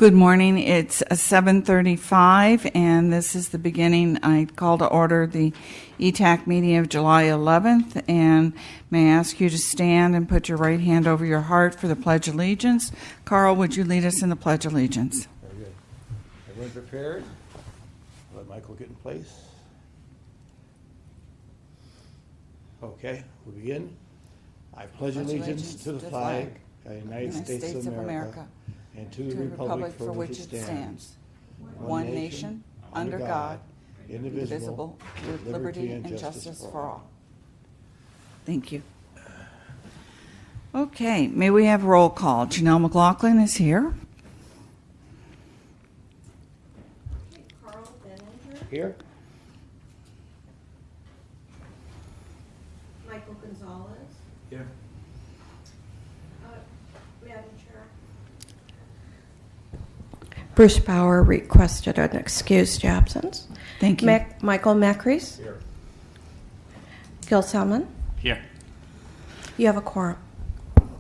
Good morning. It's 7:35, and this is the beginning. I call to order the ETAC meeting of July 11th, and may I ask you to stand and put your right hand over your heart for the Pledge of Allegiance. Carl, would you lead us in the Pledge of Allegiance? Very good. Everyone prepared? Let Michael get in place. Okay, we'll begin. I pledge allegiance to the flag of the United States of America, and to the republic for which it stands, one nation, under God, indivisible, with liberty and justice for all. Thank you. Okay, may we have roll call? Janelle McLaughlin is here. Carl Benninger. Here? Michael Gonzalez. Here. Madam Chair. Bruce Bauer requested an excused absence. Thank you. Michael Macris. Here. Gil Selman. Here. You have a quorum.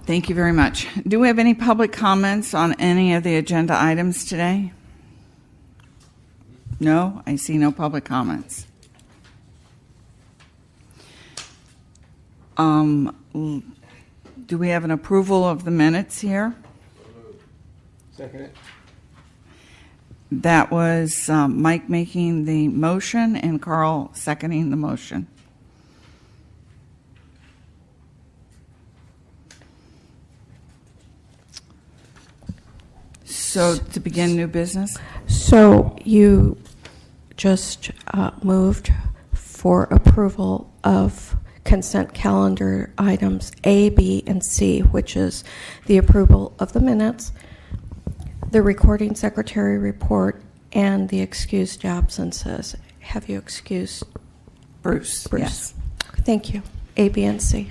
Thank you very much. Do we have any public comments on any of the agenda items today? No, I see no public comments. Do we have an approval of the minutes here? Second it. That was Mike making the motion and Carl seconding the motion. So to begin new business? So you just moved for approval of consent calendar items A, B, and C, which is the approval of the minutes, the recording secretary report, and the excused absences. Have you excused Bruce? Yes. Thank you. A, B, and C.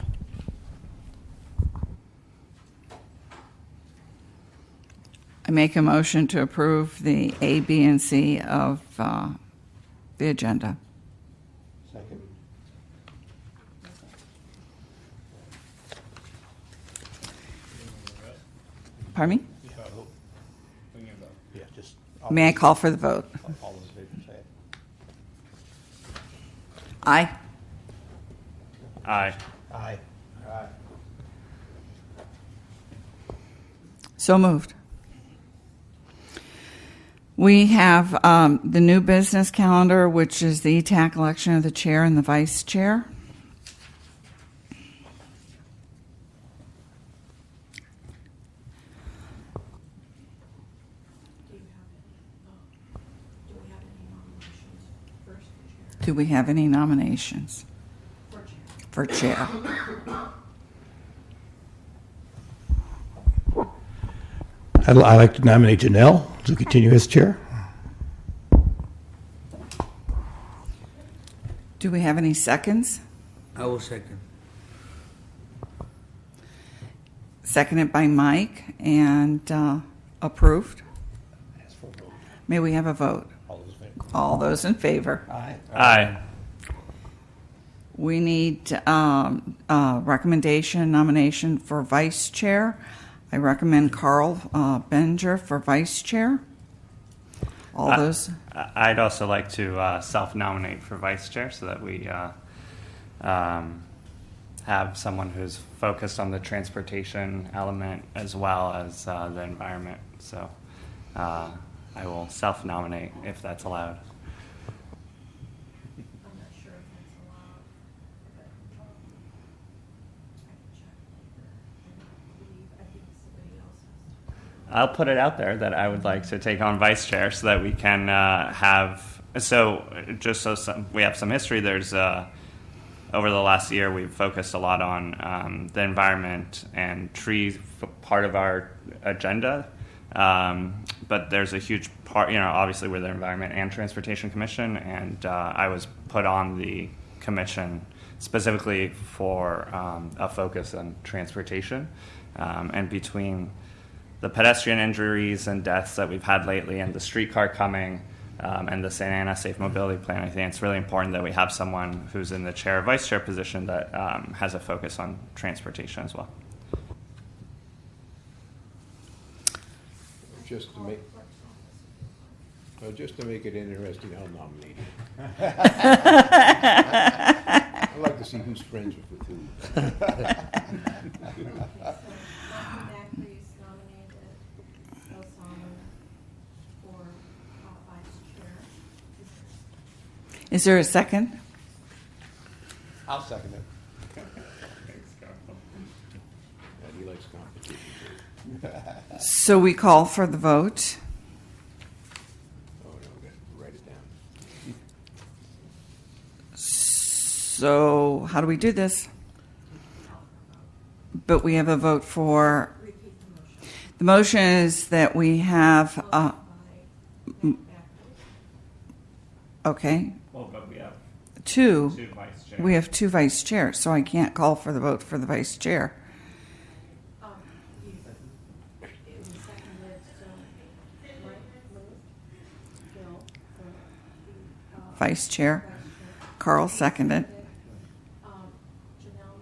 I make a motion to approve the A, B, and C of the agenda. Second. Pardon me? Yeah, just. May I call for the vote? All those in favor say it. Aye. Aye. Aye. Aye. So moved. We have the new business calendar, which is the ETAC election of the chair and the vice chair. Do we have any nominations for chair? I'd like to nominate Janelle to continue as chair. Do we have any seconds? I will second. Seconded by Mike and approved. Ask for a vote. May we have a vote? All those in favor? All those in favor? Aye. Aye. We need recommendation, nomination for vice chair. I recommend Carl Benger for vice chair. All those. I'd also like to self-nominate for vice chair so that we have someone who's focused on the transportation element as well as the environment. So I will self-nominate if that's allowed. I'm not sure if that's allowed, but I can check later. I think somebody else has to. I'll put it out there that I would like to take on vice chair so that we can have. So just so we have some history, there's over the last year we've focused a lot on the environment and trees, part of our agenda. But there's a huge part, obviously we're the Environment and Transportation Commission, and I was put on the commission specifically for a focus on transportation. And between the pedestrian injuries and deaths that we've had lately and the streetcar coming and the Santa Ana Safe Mobility Plan, I think it's really important that we have someone who's in the chair or vice chair position that has a focus on transportation as well. Just to make, well, just to make it interesting, I'll nominate you. I'd like to see who's friends with who. Matthew Dacre's nominated Bill Solomon for vice chair. Is there a second? I'll second it. And he likes competition. So we call for the vote. Oh, no, we got to write it down. So how do we do this? But we have a vote for. The motion is that we have. Okay, Well, but we have two. two vice chairs. We have two vice chairs, so I can't call for the vote for the vice chair. It was seconded, so Mike moved, Bill for the Vice chair. vice chair. Carl seconded. Janelle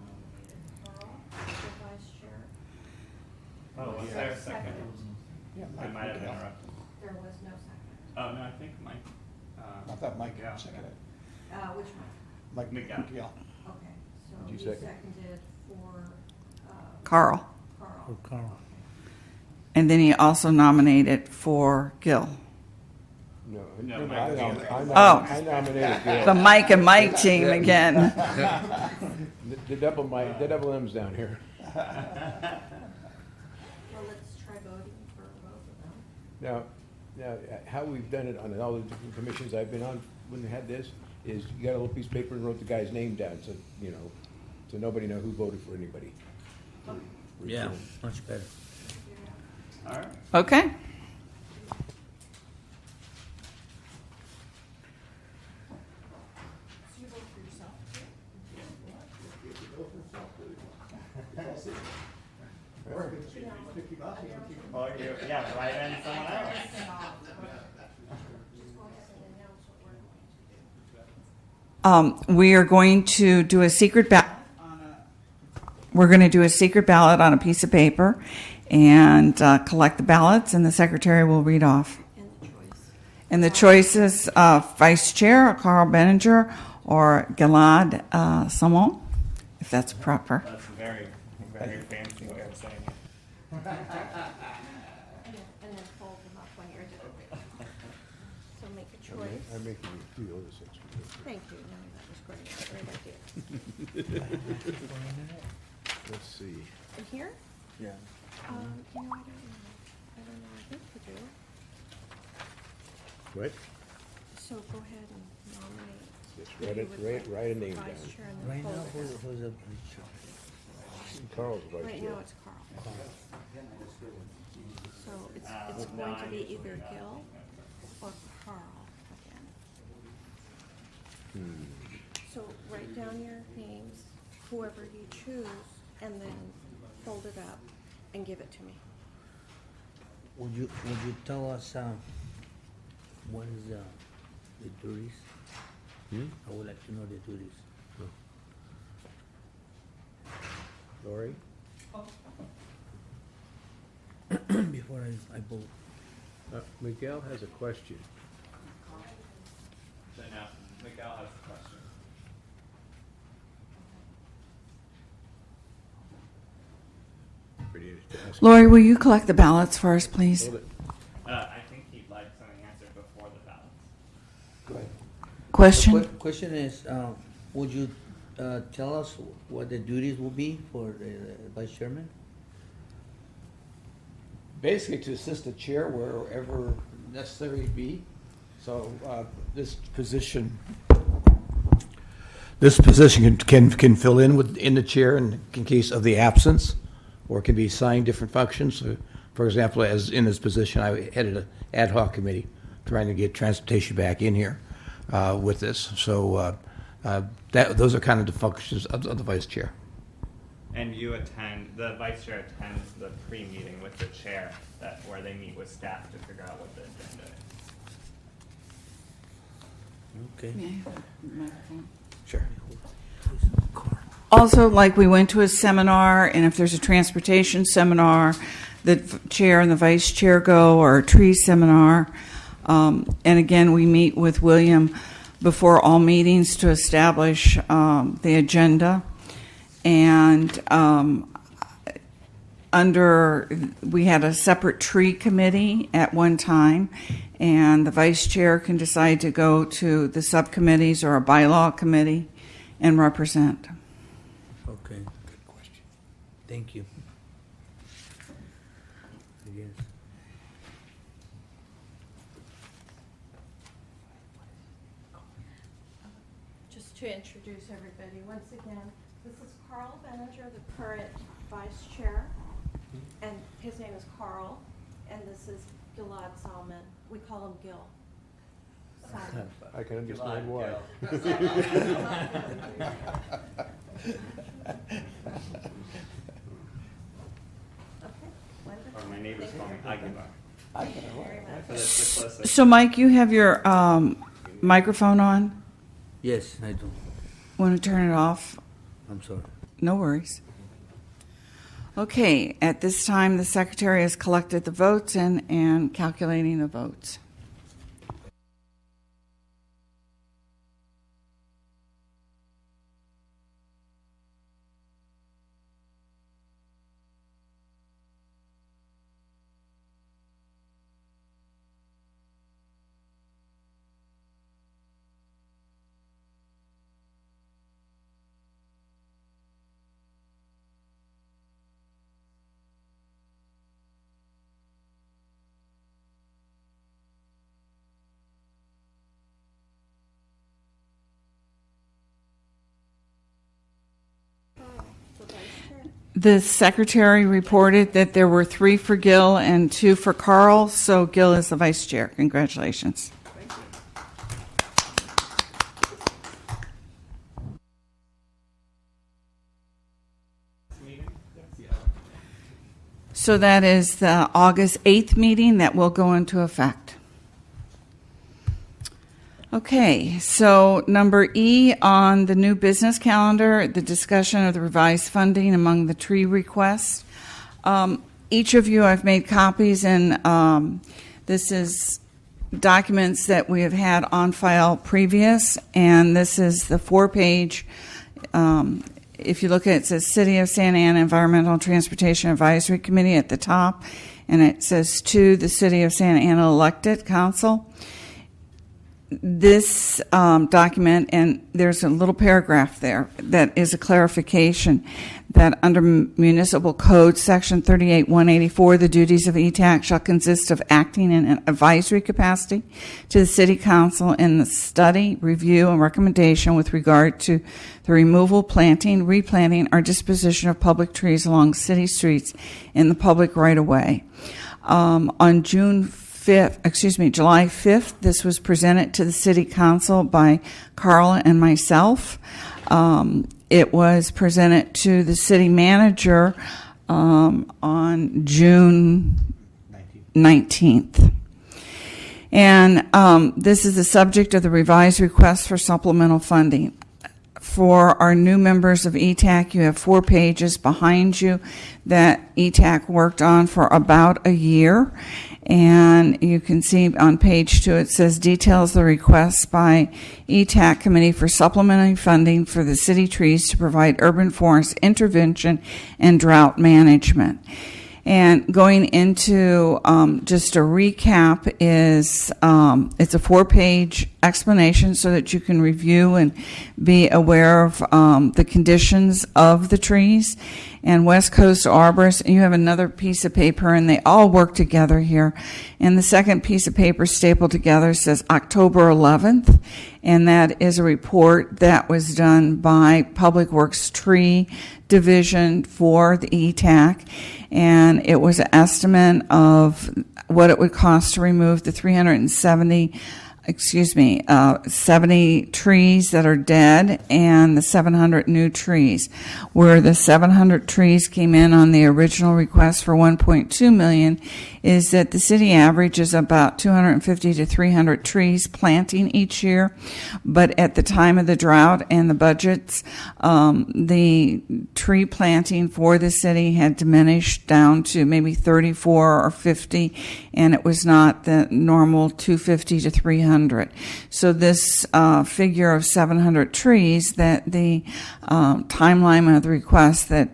nominated Carl for vice chair. Oh, was there a second? Yeah, I Mike might have Miguel. interrupted. There was no second. Oh, no, I think Mike. I thought Mike Miguel. seconded it. Which one? Mike Miguel. Miguel. Okay, so Did you you second? seconded for Carl. Carl. And then he also nominated for Gil. No, No, I Mike. nominated Gil. The Mike and Mike team again. The double M's down here. Well, let's try voting for both of them. Now, how we've done it on all the different commissions I've been on, when we had this, is you got a little piece of paper and wrote the guy's name down, so, so nobody know who voted for anybody. Yeah, much better. All right. Okay. Well, yeah, right in someone else. Just go ahead and announce what we're going to do. We are going to do a secret ballot. We're going to do a secret ballot on a piece of paper and collect the ballots, and the secretary will read off. And the choice. And the choices: Vice Chair Carl Benninger or Gilad Samon, if that's proper. That's a very, very fancy way of saying it. And then fold them up when you're done. So make a choice. I'm making you do all this extra work. Thank you, no, that was great idea. Let's see. And here? Yeah. I don't know, I think we do. What? So go ahead and nominate. Just who write you it, would write, like write a for name vice down. chair and then Right now, fold it up. who's a Carl's vice Right chair. now, it's Carl. So it's going to be either Gil or Carl again. So write down your names, whoever you choose, and then fold it up and give it to me. Would you tell us what is the duties? I would like to know the duties. Lori? Before I vote. Miguel has a question. So now, Miguel has a question. Ready to ask? Lori, will you collect the ballots for us, please? Hold it. I think he'd like something answered before the ballots. Go ahead. Question? Question is, would you tell us what the duties will be for the vice chairman? Basically, to assist the chair wherever necessary be. So this position can fill in in the chair in case of the absence, or can be assigned different functions. So, for example, as in this position, I headed an ad hoc committee trying to get transportation back in here with this. So those are kind of the functions of the vice chair. And the vice chair attends the pre-meeting with the chair where they meet with staff to figure out what the agenda is. Okay. Sure. Also, like we went to a seminar, and if there's a transportation seminar the chair and the vice chair go, or a tree seminar. And again, we meet with William before all meetings to establish the agenda. And we had a separate tree committee at one time, and the vice chair can decide to go to the subcommittees or a bylaw committee and represent. Okay. Good question. Thank you. I guess. Just to introduce everybody, once again, this is Carl Benninger, the current vice chair, and his name is Carl, and this is Gilad Salman. We call him Gil. Salman. I can understand why. Okay, wonderful. Or my neighbors call me Thank you Aguilar. very much. So that's just listed. So, Mike, you have your microphone on? Yes, I do. Want to turn it off? I'm sorry. No worries. Okay, at this time, the secretary has collected the votes and calculating the votes. The vice chair. The secretary reported that there were 3 for Gil and 2 for Carl, so Gil is the vice chair. Congratulations. So that is the August 8th meeting that will go into effect. Okay, so number E on the new business calendar, the discussion of the revised funding among the tree requests. Each of you, I've made copies, and this is documents that we have had on file previous, and this is the 4-page. If you look at it, it says City of Santa Ana Environmental and Transportation Advisory Committee at the top, and it says to the City of Santa Ana Elected Council. This document, and there's a little paragraph there that is a clarification that under Municipal Code Section 38-184, the duties of ETAC shall consist of acting in an advisory capacity to the City Council in the study, review, and recommendation with regard to the removal, planting, replanting, or disposition of public trees along city streets in the public right-of-way. On July 5th, this was presented to the City Council by Carla and myself. It was presented to the City Manager on June 19th. And this is the subject of the revised request for supplemental funding. For our new members of ETAC, you have 4 pages behind you that ETAC worked on for about a year. And you can see on page 2, it says details the request by ETAC Committee for supplementary funding for the city trees to provide urban forest intervention and drought management. And going into just a recap is it's a 4-page explanation so that you can review and be aware of the conditions of the trees. And West Coast Arborists, you have another piece of paper, and they all work together here. And the second piece of paper stapled together says October 11th, and that is a report that was done by Public Works Tree Division for the ETAC, and it was an estimate of what it would cost to remove the 370 70 trees that are dead and the 700 new trees. Where the 700 trees came in on the original request for 1.2 million is that the city averages about 250 to 300 trees planting each year, but at the time of the drought and the budgets, the tree planting for the city had diminished down to maybe 34 or 50, and it was not the normal 250 to 300. So this figure of 700 trees, that the timeline of the request that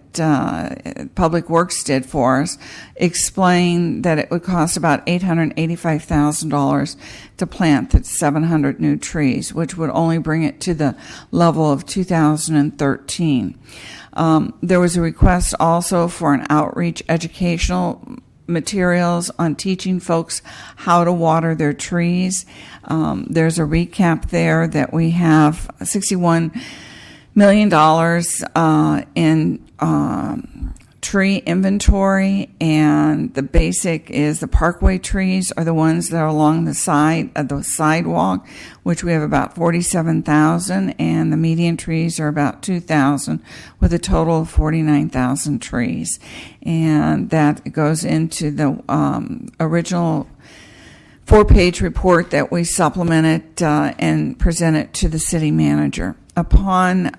Public Works did for us, explained that it would cost about $885,000 to plant the 700 new trees, which would only bring it to the level of 2013. There was a request also for an outreach educational materials on teaching folks how to water their trees. There's a recap there that we have $61 million in tree inventory, and the basic is the parkway trees are the ones that are along the side of the sidewalk, which we have about 47,000, and the median trees are about 2,000, with a total of 49,000 trees. And that goes into the original 4-page report that we supplemented and presented to the city manager. Upon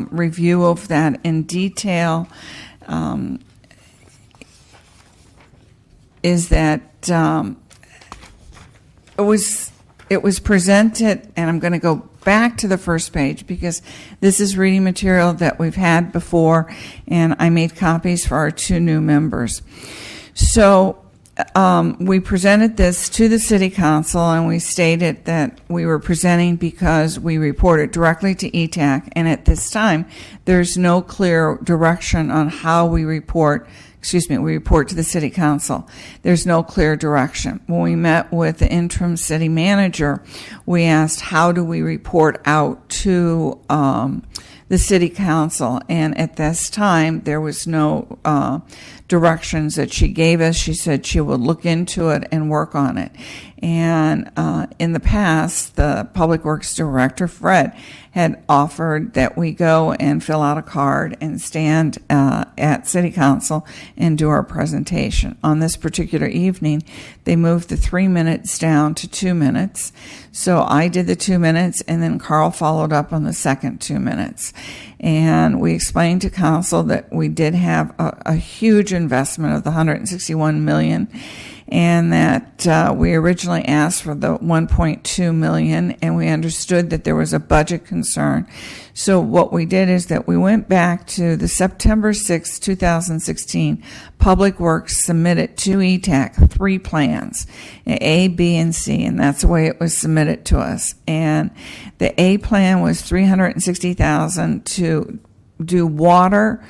review of that in detail, is that it was presented, and I'm going to go back to the first page because this is reading material that we've had before, and I made copies for our 2 new members. So we presented this to the city council, and we stated that we were presenting because we reported directly to ETAC, and at this time there's no clear direction on how we report to the city council. There's no clear direction. When we met with the interim city manager, we asked, how do we report out to the city council? And at this time, there was no directions that she gave us. She said she would look into it and work on it. And in the past, the Public Works Director, Fred, had offered that we go and fill out a card and stand at City Council and do our presentation. On this particular evening, they moved the 3 minutes down to 2 minutes. So I did the 2 minutes, and then Carl followed up on the second 2 minutes. And we explained to council that we did have a huge investment of the $161 million, and that we originally asked for the $1.2 million, and we understood that there was a budget concern. So what we did is that we went back to the September 6, 2016, Public Works submitted to ETAC 3 plans, A, B, and C, and that's the way it was submitted to us. And the A plan was $360,000 to do water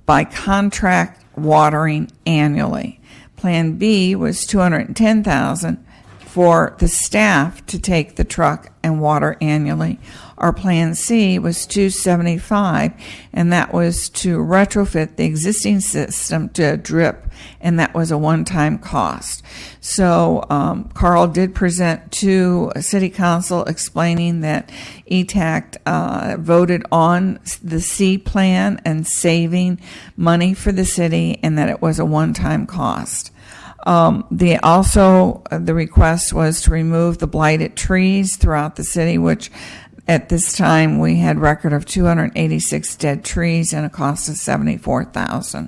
by contract watering annually. Plan B was $210,000 for the staff to take the truck and water annually. Our Plan C was $275,000, and that was to retrofit the existing system to a drip, and that was a one-time cost. So Carl did present to City Council explaining that ETAC voted on the C plan and saving money for the city, and that it was a one-time cost. The request was to remove the blighted trees throughout the city, which at this time we had record of 286 dead trees and a cost of $74,000.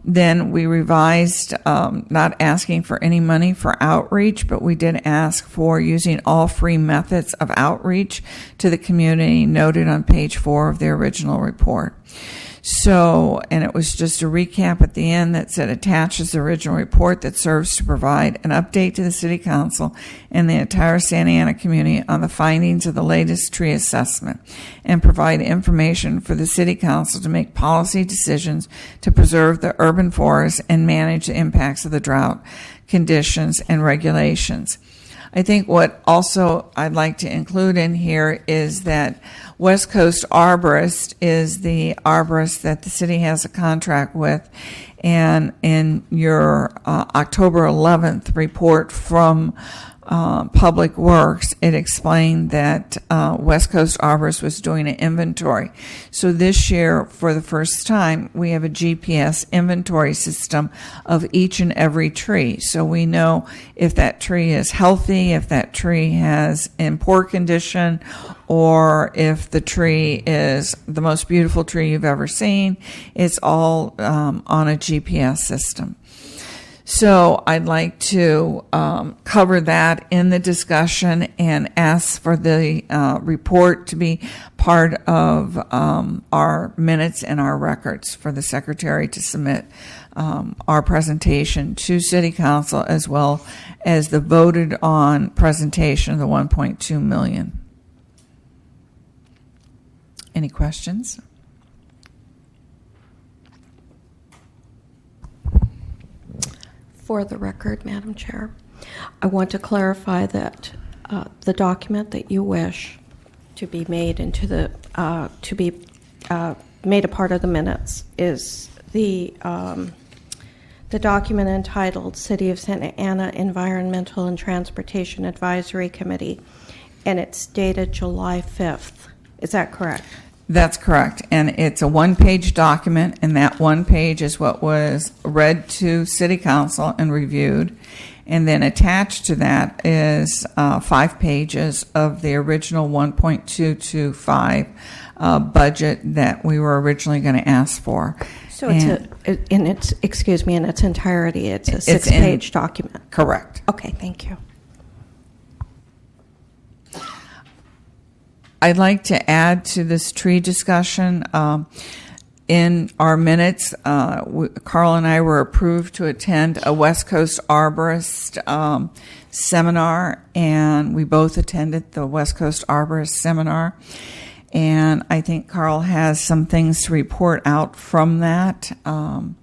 Then we revised, not asking for any money for outreach, but we did ask for using all free methods of outreach to the community noted on page 4 of the original report. So, and it was just a recap at the end that said attaches the original report that serves to provide an update to the City Council and the entire Santa Ana community on the findings of the latest tree assessment, and provide information for the City Council to make policy decisions to preserve the urban forest and manage the impacts of the drought conditions and regulations. I think what also I'd like to include in here is that West Coast Arborist is the arborist that the city has a contract with. And in your October 11th report from Public Works, it explained that West Coast Arborist was doing an inventory. So this year, for the first time, we have a GPS inventory system of each and every tree. So we know if that tree is healthy, if that tree has in poor condition, or if the tree is the most beautiful tree you've ever seen. It's all on a GPS system. So I'd like to cover that in the discussion and ask for the report to be part of our minutes and our records for the secretary to submit our presentation to City Council, as well as the voted on presentation of the $1.2 million. Any questions? For the record, Madam Chair, I want to clarify that the document that you wish to be made into the made a part of the minutes is the document entitled "City of Santa Ana Environmental and Transportation Advisory Committee," and it's dated July 5th. Is that correct? That's correct. And it's a one-page document, and that one page is what was read to City Council and reviewed. And then attached to that is 5 pages of the original 1.225 budget that we were originally going to ask for. So in its entirety, it's a 6-page document. Correct. Okay, thank you. I'd like to add to this tree discussion. In our minutes, Carl and I were approved to attend a West Coast Arborist seminar, and we both attended the West Coast Arborist seminar. And I think Carl has some things to report out from that. You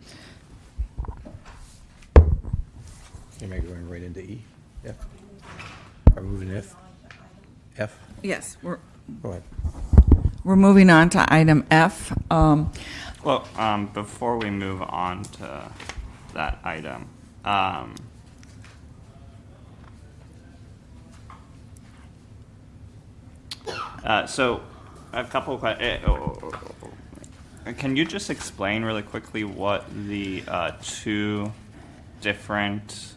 may go right into E, F. Are we moving F? F? Yes, Go ahead. we're moving on to item F. Before we move on to that item, so a couple of questions. Can you just explain really quickly what the two different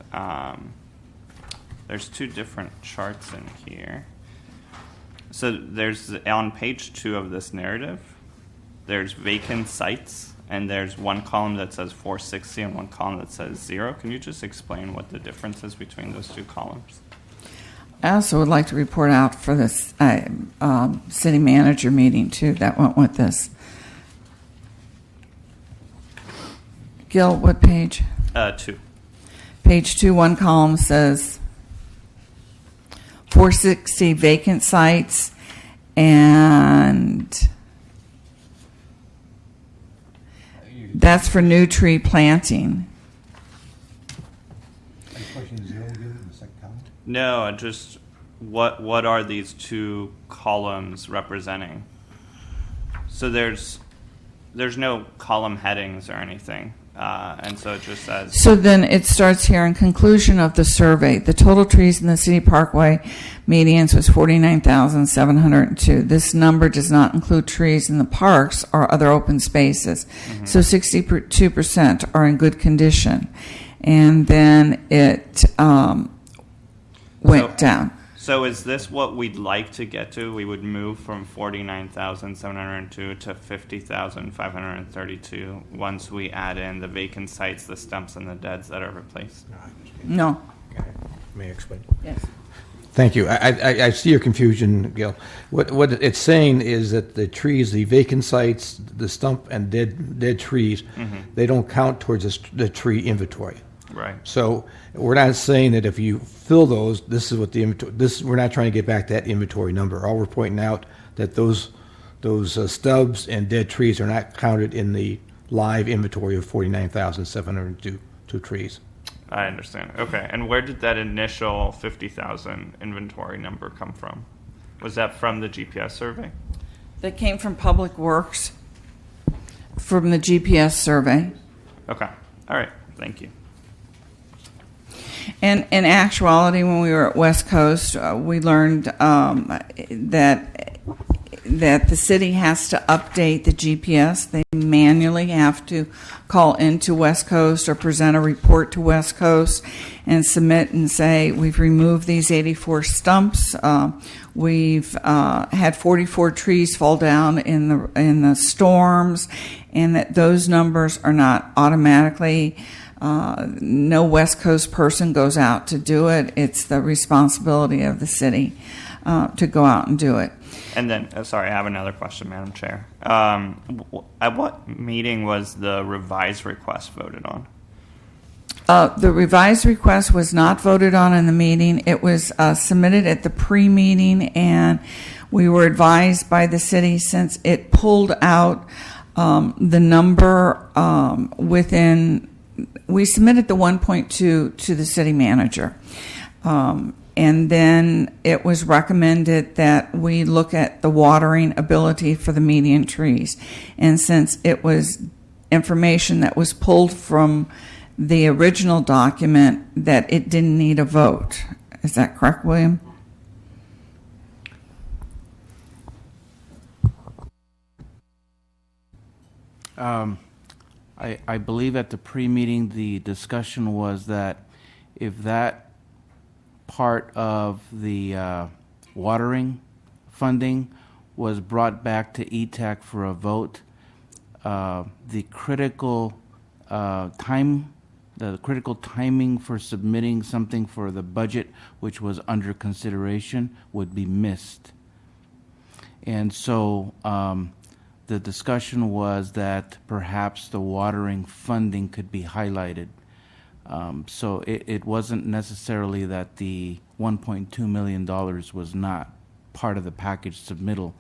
there's two different charts in here. So there's on page 2 of this narrative, there's vacant sites, and there's one column that says 460 and one column that says 0. Can you just explain what the difference is between those two columns? I also would like to report out for this city manager meeting, too, that went with this. Gil, what page? 2. Page 2, one column says 460 vacant sites, and that's for new tree planting. No, just what are these two columns representing? So there's no column headings or anything. And so it just says... So then it starts here in conclusion of the survey. The total trees in the city parkway medians was 49,702. This number does not include trees in the parks or other open spaces. Mm-hmm. So 62% are in good condition. And then it went down. So is this what we'd like to get to? We would move from 49,702 to 50,532 once we add in the vacant sites, the stumps, and the deads that are replaced. No. Okay. May I explain? Yes. Thank you. I see your confusion, Gil. What it's saying is that the trees, the vacant sites, the stump and dead trees, they don't count towards the tree inventory. Right. So we're not saying that if you fill those, this is what the inventory. We're not trying to get back that inventory number. All we're pointing out that those stubs and dead trees are not counted in the live inventory of 49,702 trees. I understand. Okay. And where did that initial 50,000 inventory number come from? Was that from the GPS survey? That came from Public Works, from the GPS survey. Okay. All right. Thank you. And in actuality, when we were at West Coast, we learned that the city has to update the GPS. They manually have to call into West Coast or present a report to West Coast and submit and say, we've removed these 84 stumps. We've had 44 trees fall down in the storms, and that those numbers are not automatically. No West Coast person goes out to do it. It's the responsibility of the city to go out and do it. And then, sorry, I have another question, Madam Chair. At what meeting was the revised request voted on? The revised request was not voted on in the meeting. It was submitted at the pre-meeting, and we were advised by the city, since it pulled out the number within. We submitted the 1.2 to the city manager. And then it was recommended that we look at the watering ability for the median trees. And since it was information that was pulled from the original document, that it didn't need a vote. Is that correct, William? I believe at the pre-meeting the discussion was that if that part of the watering funding was brought back to ETAC for a vote, the critical timing for submitting something for the budget, which was under consideration, would be missed. And so the discussion was that perhaps the watering funding could be highlighted. So it wasn't necessarily that the $1.2 million was not part of the package submittal,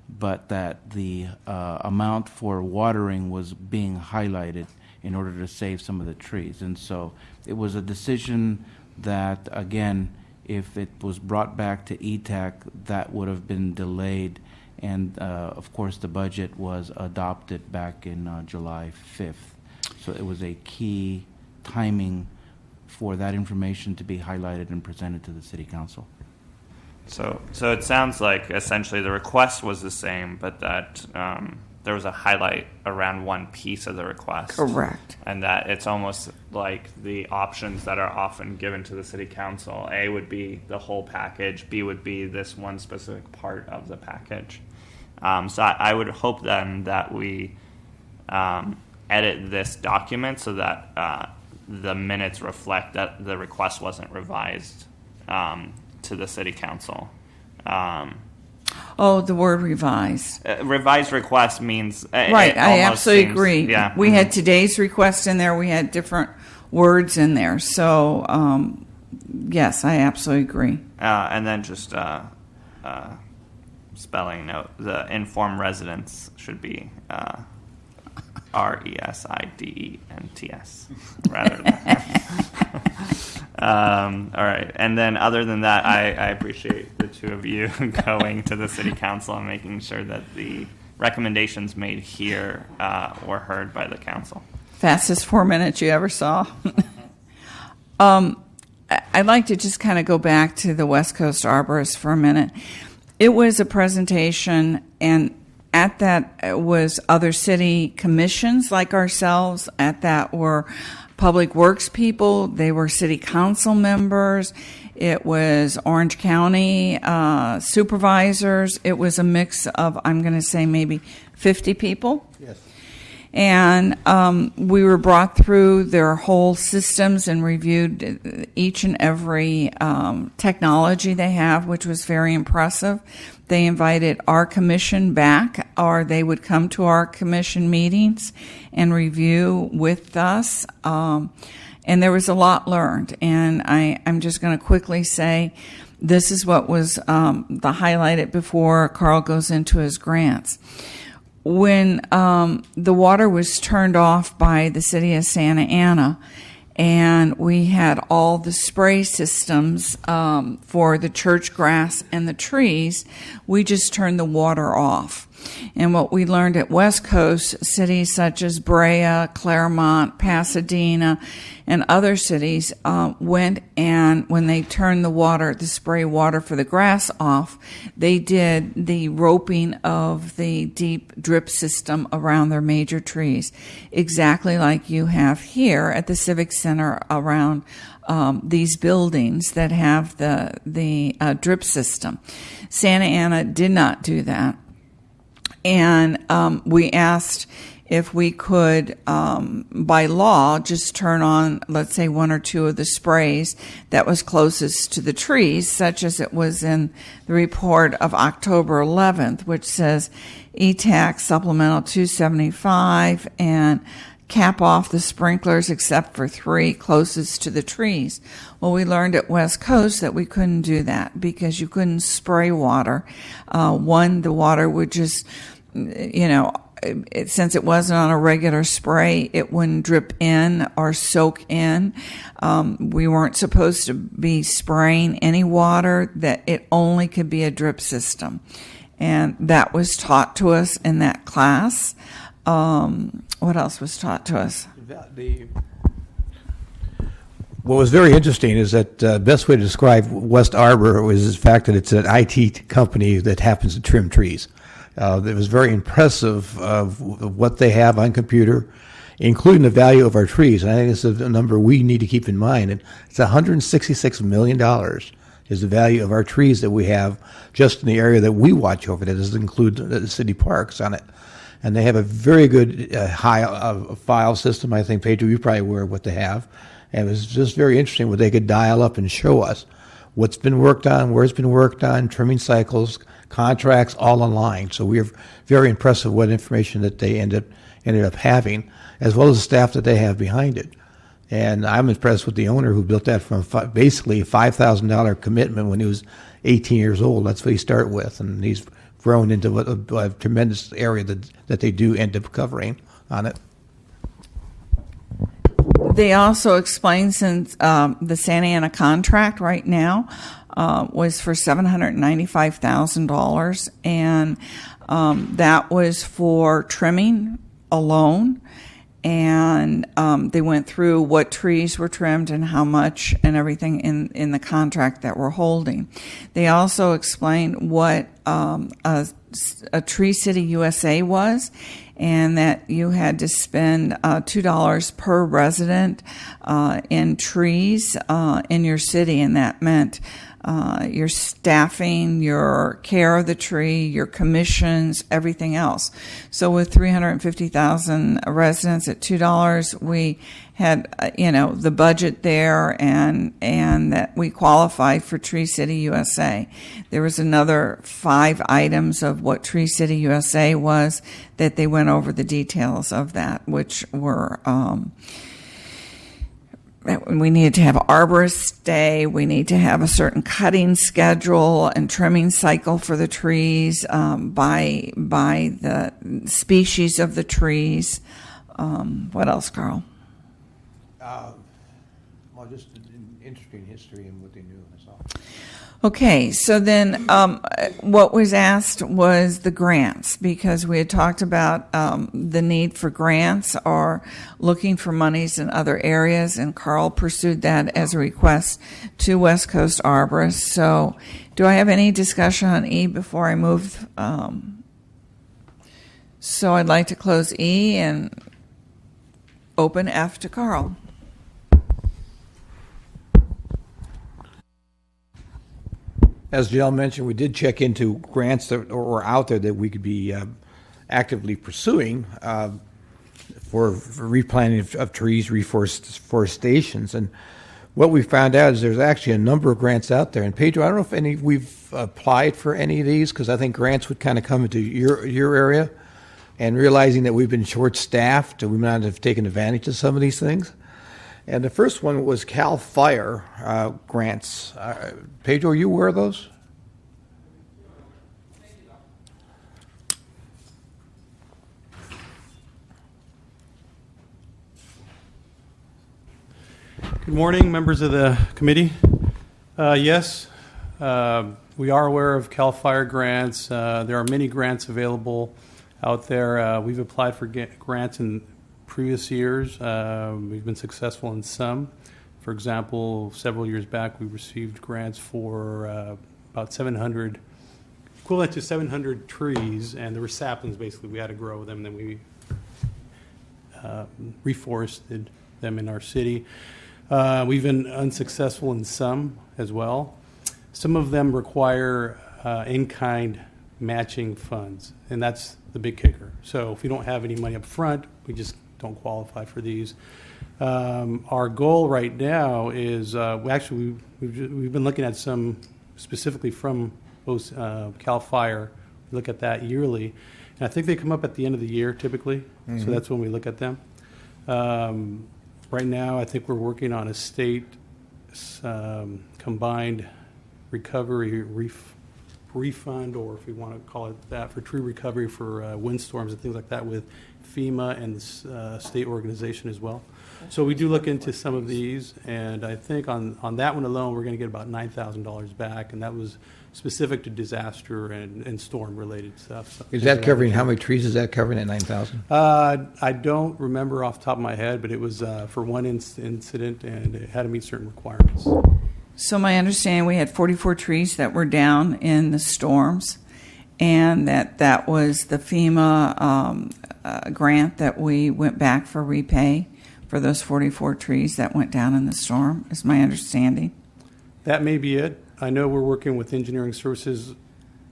but that the amount for watering was being highlighted in order to save some of the trees. And so it was a decision that, again, if it was brought back to ETAC, that would have been delayed. And, of course, the budget was adopted back in July 5th. So it was a key timing for that information to be highlighted and presented to the City Council. So it sounds like essentially the request was the same, but that there was a highlight around one piece of the request. Correct. And that it's almost like the options that are often given to the City Council. A would be the whole package. B would be this one specific part of the package. So I would hope then that we edit this document so that the minutes reflect that the request wasn't revised to the City Council. The word revise. Revised request means Right, I absolutely agree. Yeah, we had today's request in there. We had different words in there. So, yes, I absolutely agree. And then just spelling note: the informed residents should be RESIDENTS rather than. All right, and then other than that, I appreciate the two of you going to the City Council and making sure that the recommendations made here were heard by the Council. Fastest 4 minutes you ever saw. I'd like to just kind of go back to the West Coast Arborist for a minute. It was a presentation, and at that was other city commissions like ourselves. At that were Public Works people. They were city council members. It was Orange County supervisors. It was a mix of, I'm going to say, maybe 50 people. Yes. And we were brought through their whole systems and reviewed each and every technology they have, which was very impressive. They invited our commission back, or they would come to our commission meetings and review with us. And there was a lot learned. And I'm just going to quickly say this is what was the highlighted before Carl goes into his grants. When the water was turned off by the city of Santa Ana, and we had all the spray systems for the church grass and the trees, we just turned the water off. And what we learned at West Coast, cities such as Brea, Claremont, Pasadena, and other cities went, and when they turned the spray water for the grass off, they did the roping of the deep drip system around their major trees, exactly like you have here at the Civic Center around these buildings that have the drip system. Santa Ana did not do that. And we asked if we could, by law, just turn on, let's say, one or two of the sprays that was closest to the trees, such as it was in the report of October 11th, which says ETAC supplemental 275 and cap off the sprinklers except for 3 closest to the trees. Well, we learned at West Coast that we couldn't do that because you couldn't spray water. The water would just, since it wasn't on a regular spray, it wouldn't drip in or soak in. We weren't supposed to be spraying any water, that it only could be a drip system. And that was taught to us in that class. What else was taught to us? What was very interesting is that the best way to describe West Arbor was the fact that it's an IT company that happens to trim trees. It was very impressive of what they have on computer, including the value of our trees. And I think it's a number we need to keep in mind. And it's $166 million is the value of our trees that we have just in the area that we watch over. That doesn't include the city parks on it. And they have a very good file system. I think, Pedro, you're probably aware of what they have. And it was just very interesting what they could dial up and show us what's been worked on, where it's been worked on, trimming cycles, contracts, all online. So we are very impressed with what information that they ended up having, as well as the staff that they have behind it. And I'm impressed with the owner who built that from basically a $5,000 commitment when he was 18 years old. That's what he started with, and he's grown into a tremendous area that they do end up covering on it. They also explained, since the Santa Ana contract right now was for $795,000, and that was for trimming alone. And they went through what trees were trimmed and how much and everything in the contract that we're holding. They also explained what a Tree City USA was, and that you had to spend $2 per resident in trees in your city, and that meant your staffing, your care of the tree, your commissions, everything else. So with 350,000 residents at $2, we had, the budget there, and that we qualified for Tree City USA. There was another 5 items of what Tree City USA was that they went over the details of that, which were, we needed to have arborists stay. We need to have a certain cutting schedule and trimming cycle for the trees by the species of the trees. What else, Carl? Well, just an interesting history and what they knew. That's all. Okay, so then what was asked was the grants, because we had talked about the need for grants or looking for monies in other areas, and Carl pursued that as a request to West Coast Arborists. So do I have any discussion on E before I move? So I'd like to close E and open F to Carl. As Jill mentioned, we did check into grants that were out there that we could be actively pursuing for replanting of trees, reforestations. And what we found out is there's actually a number of grants out there. And Pedro, I don't know if we've applied for any of these, because I think grants would kind of come into your area, and realizing that we've been short-staffed, we might not have taken advantage of some of these things. And the first one was CAL FIRE grants. Pedro, are you aware of those? Good morning, members of the committee. Yes, We are aware of CAL FIRE grants. There are many grants available out there. We've applied for grants in previous years. We've been successful in some. For example, several years back, we received grants for about 700, equivalent to 700 trees, and there were saplings, basically. We had to grow them, then we reforested them in our city. We've been unsuccessful in some as well. Some of them require in-kind matching funds, and that's the big kicker. So if we don't have any money up front, we just don't qualify for these. Our goal right now is we've been looking at some specifically from CAL FIRE. We look at that yearly, and I think they come up at the end of the year typically. So that's when we look at them. Right now, I think we're working on a state combined recovery refund, or if we want to call it that, for tree recovery for windstorms and things like that with FEMA and the state organization as well. So we do look into some of these, and I think on that one alone, we're going to get about $9,000 back, and that was specific to disaster and storm-related stuff. So Is that covering, how many trees is that covering at 9,000? I don't remember off the top of my head, but it was for one incident, and it had to meet certain requirements. So my understanding, we had 44 trees that were down in the storms, and that was the FEMA grant that we went back for repay for those 44 trees that went down in the storm, is my understanding. That may be it. I know we're working with engineering services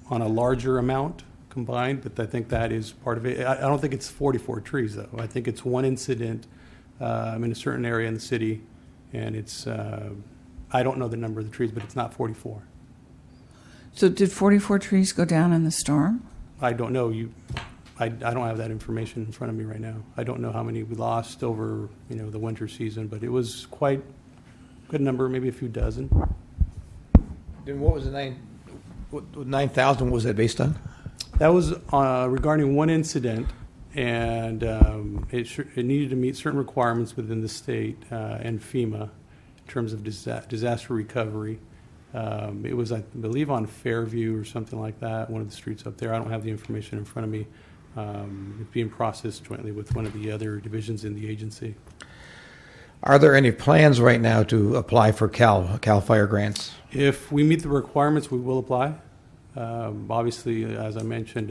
on a larger amount combined, but I think that is part of it. I don't think it's 44 trees, though. I think it's one incident in a certain area in the city, and it's, I don't know the number of the trees, but it's not 44. So did 44 trees go down in the storm? I don't know. I don't have that information in front of me right now. I don't know how many we lost over, the winter season, but it was quite a good number, maybe a few dozen. Then what was the 9,000 was that based on? That was regarding one incident, and it needed to meet certain requirements within the state and FEMA in terms of disaster recovery. It was, I believe, on Fairview or something like that, one of the streets up there. I don't have the information in front of me. It's being processed jointly with one of the other divisions in the agency. Are there any plans right now to apply for CAL FIRE grants? If we meet the requirements, we will apply. Obviously, as I mentioned,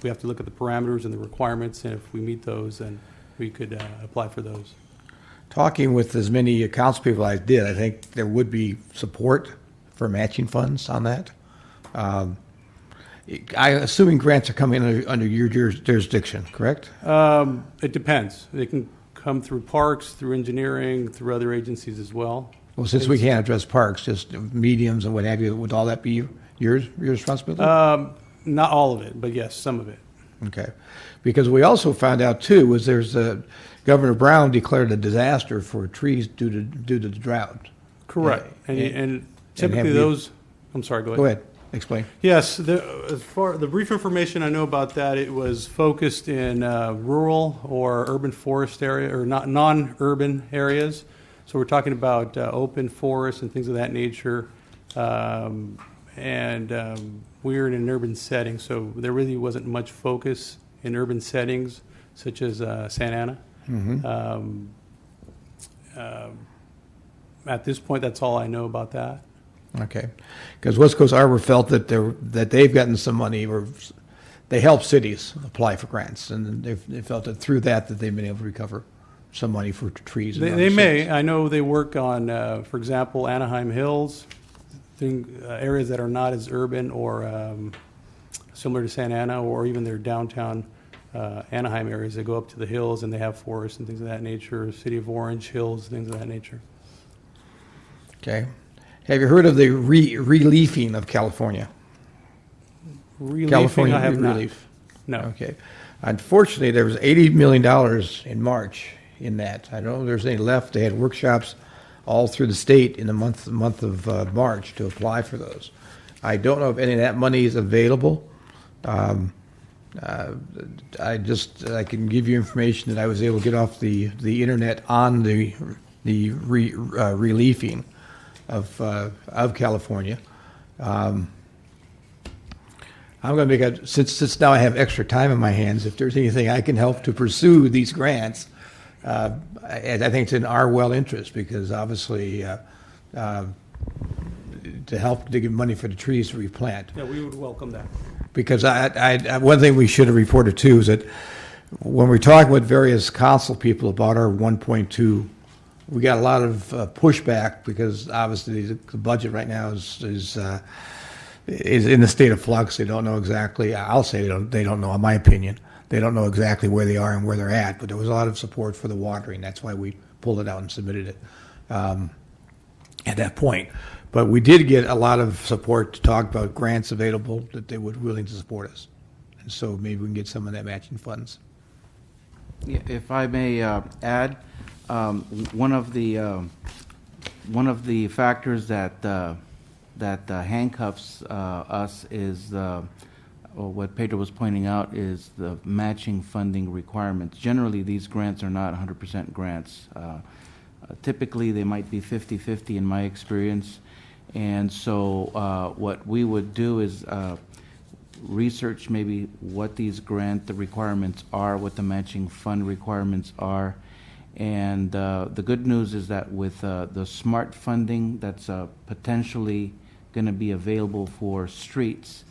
we have to look at the parameters and the requirements, and if we meet those, then we could apply for those. Talking with as many accounts people I did, I think there would be support for matching funds on that. I'm assuming grants are coming under your jurisdiction, correct? It depends. They can come through parks, through engineering, through other agencies as well. Well, since we can't address parks, just mediums and what have you, would all that be your responsibility? Not all of it, but yes, some of it. Okay. Because we also found out, too, was Governor Brown declared a disaster for trees due to the drought. Correct. And typically those... I'm sorry, go ahead. Go ahead. Explain. Yes. As far the brief information I know about that, it was focused in rural or urban forest area, or not non-urban areas. So we're talking about open forests and things of that nature. We're in an urban setting, so there really wasn't much focus in urban settings, such as Santa Ana. At this point, that's all I know about that. Okay. Because West Coast Arbor felt that they've gotten some money, or they help cities apply for grants, and they felt that through that they've been able to recover some money for trees. They may. I know they work on, for example, Anaheim Hills, areas that are not as urban or similar to Santa Ana, or even their downtown Anaheim areas. They go up to the hills and they have forests and things of that nature, City of Orange Hills, things of that nature. Okay. Have you heard of the reliefing of California? Reliefing, I have relief. Not. No. Okay. Unfortunately, there was $80 million in March in that. I don't know if there's any left. They had workshops all through the state in the month of March to apply for those. I don't know if any of that money is available. I can give you information that I was able to get off the internet on the reliefing of California. I'm going to make a, since now I have extra time in my hands, if there's anything I can help to pursue these grants, I think it's in our well interest, because obviously to help to get money for the trees to replant. Yeah, we would welcome that. Because one thing we should have reported too is that when we talk with various council people about our 1.2, we got a lot of pushback, because obviously the budget right now is in a state of flux. They don't know exactly. I'll say they don't know. In my opinion, they don't know exactly where they are and where they're at. But there was a lot of support for the watering. That's why we pulled it out and submitted it at that point. But we did get a lot of support to talk about grants available that they were willing to support us, and so maybe we can get some of that matching funds. Yeah, if I may add, one of the factors that handcuffs us is what Pedro was pointing out is the matching funding requirements. Generally, these grants are not 100% grants. Typically, they might be 50-50 in my experience. And so what we would do is research maybe what these grant requirements are, what the matching fund requirements are. And the good news is that with the SMART funding that's potentially going to be available for streets,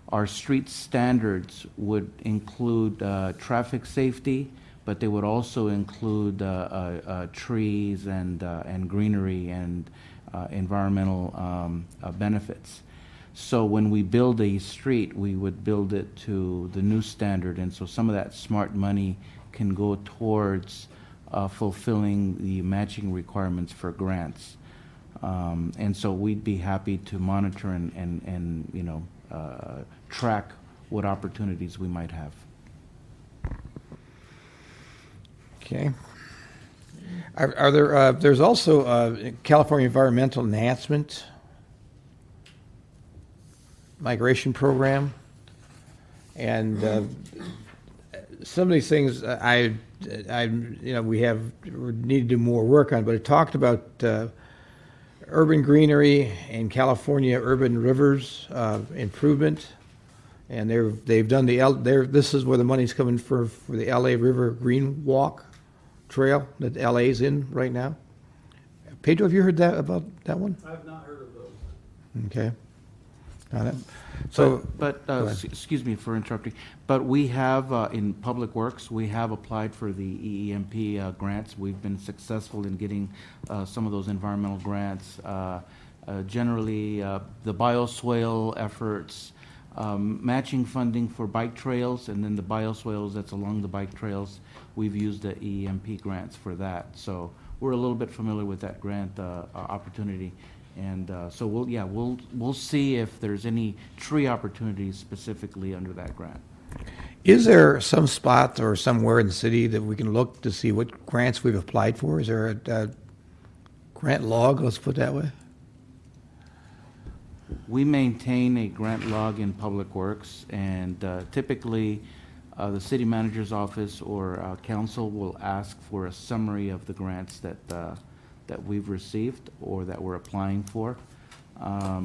our street standards would include traffic safety, but they would also include trees and greenery and environmental benefits. So when we build a street, we would build it to the new standard, and so some of that SMART money can go towards fulfilling the matching requirements for grants. And so we'd be happy to monitor and you know, track what opportunities we might have. Okay. Are there? There's also California Environmental Enhancement Migration Program, and some of these things we need to do more work on. But it talked about urban greenery and California urban rivers improvement, and they've done this is where the money's coming for the LA River Green Walk Trail that LA's in right now. Pedro, have you heard about that one? I have not heard of those. Okay. Excuse me for interrupting, but we have in Public Works, we have applied for the EEMP grants. We've been successful in getting some of those environmental grants. Generally, the bioswale efforts, matching funding for bike trails, and then the bioswales that's along the bike trails, we've used the EEMP grants for that. So we're a little bit familiar with that grant opportunity. And so we'll see if there's any tree opportunities specifically under that grant. Is there some spot or somewhere in the city that we can look to see what grants we've applied for? Is there a grant log, let's put it that way? We maintain a grant log in Public Works, and typically the city manager's office or council will ask for a summary of the grants that we've received or that we're applying for.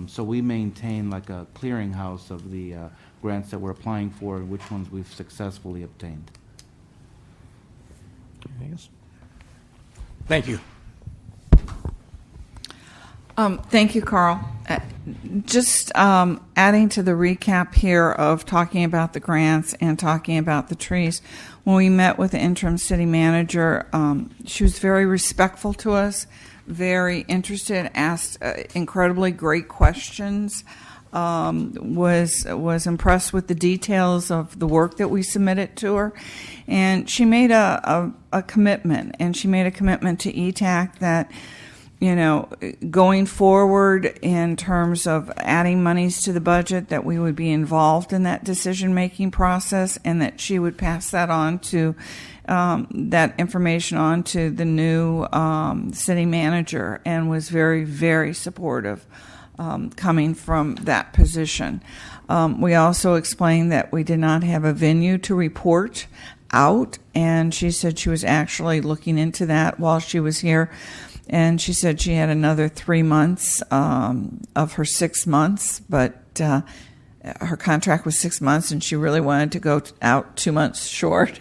So we maintain like a clearinghouse of the grants that we're applying for and which ones we've successfully obtained. Thank you. Thank you, Carl. Just adding to the recap here of talking about the grants and talking about the trees. When we met with the interim city manager, she was very respectful to us, very interested, asked incredibly great questions, was impressed with the details of the work that we submitted to her, and she made a commitment, and she made a commitment to ETAC that, you know, going forward in terms of adding monies to the budget, that we would be involved in that decision-making process, and that she would pass that on to that information on to the new city manager, and was very, very supportive coming from that position. We also explained that we did not have a venue to report out, and she said she was actually looking into that while she was here. And she said she had another 3 months of her 6 months, but her contract was 6 months, and she really wanted to go out 2 months short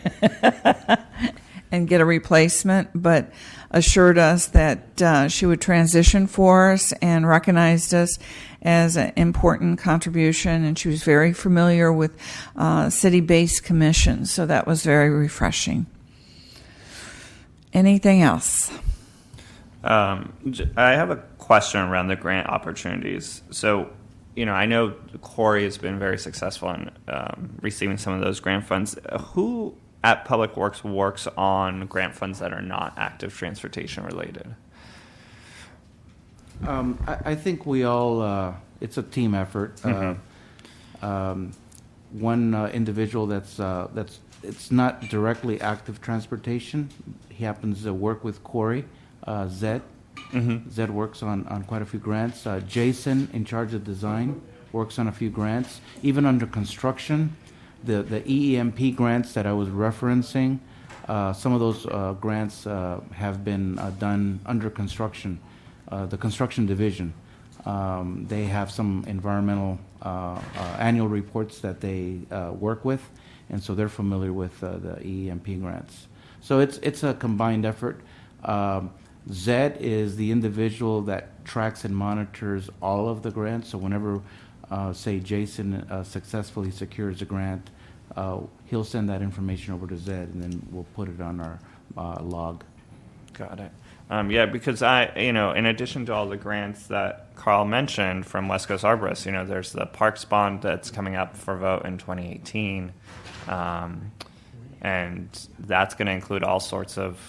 and get a replacement, but assured us that she would transition for us and recognized us as an important contribution. And she was very familiar with city-based commissions, so that was very refreshing. Anything else? I have a question around the grant opportunities. So, I know Corey has been very successful in receiving some of those grant funds. Who at Public Works works on grant funds that are not active transportation related? I think we all, it's a team effort. One individual that's it's not directly active transportation. He happens to work with Corey, Zed. Zed works on quite a few grants. Jason, in charge of design, works on a few grants. Even under construction, the EEMP grants that I was referencing, some of those grants have been done under construction, the construction division. They have some environmental annual reports that they work with, and so they're familiar with the EEMP grants. So it's a combined effort. Zed is the individual that tracks and monitors all of the grants. So whenever, say, Jason successfully secures a grant, he'll send that information over to Zed, and then we'll put it on our log. Got it. Yeah, because in addition to all the grants that Carl mentioned from West Coast Arborists, there's the Parks Bond that's coming up for vote in 2018, and that's going to include all sorts of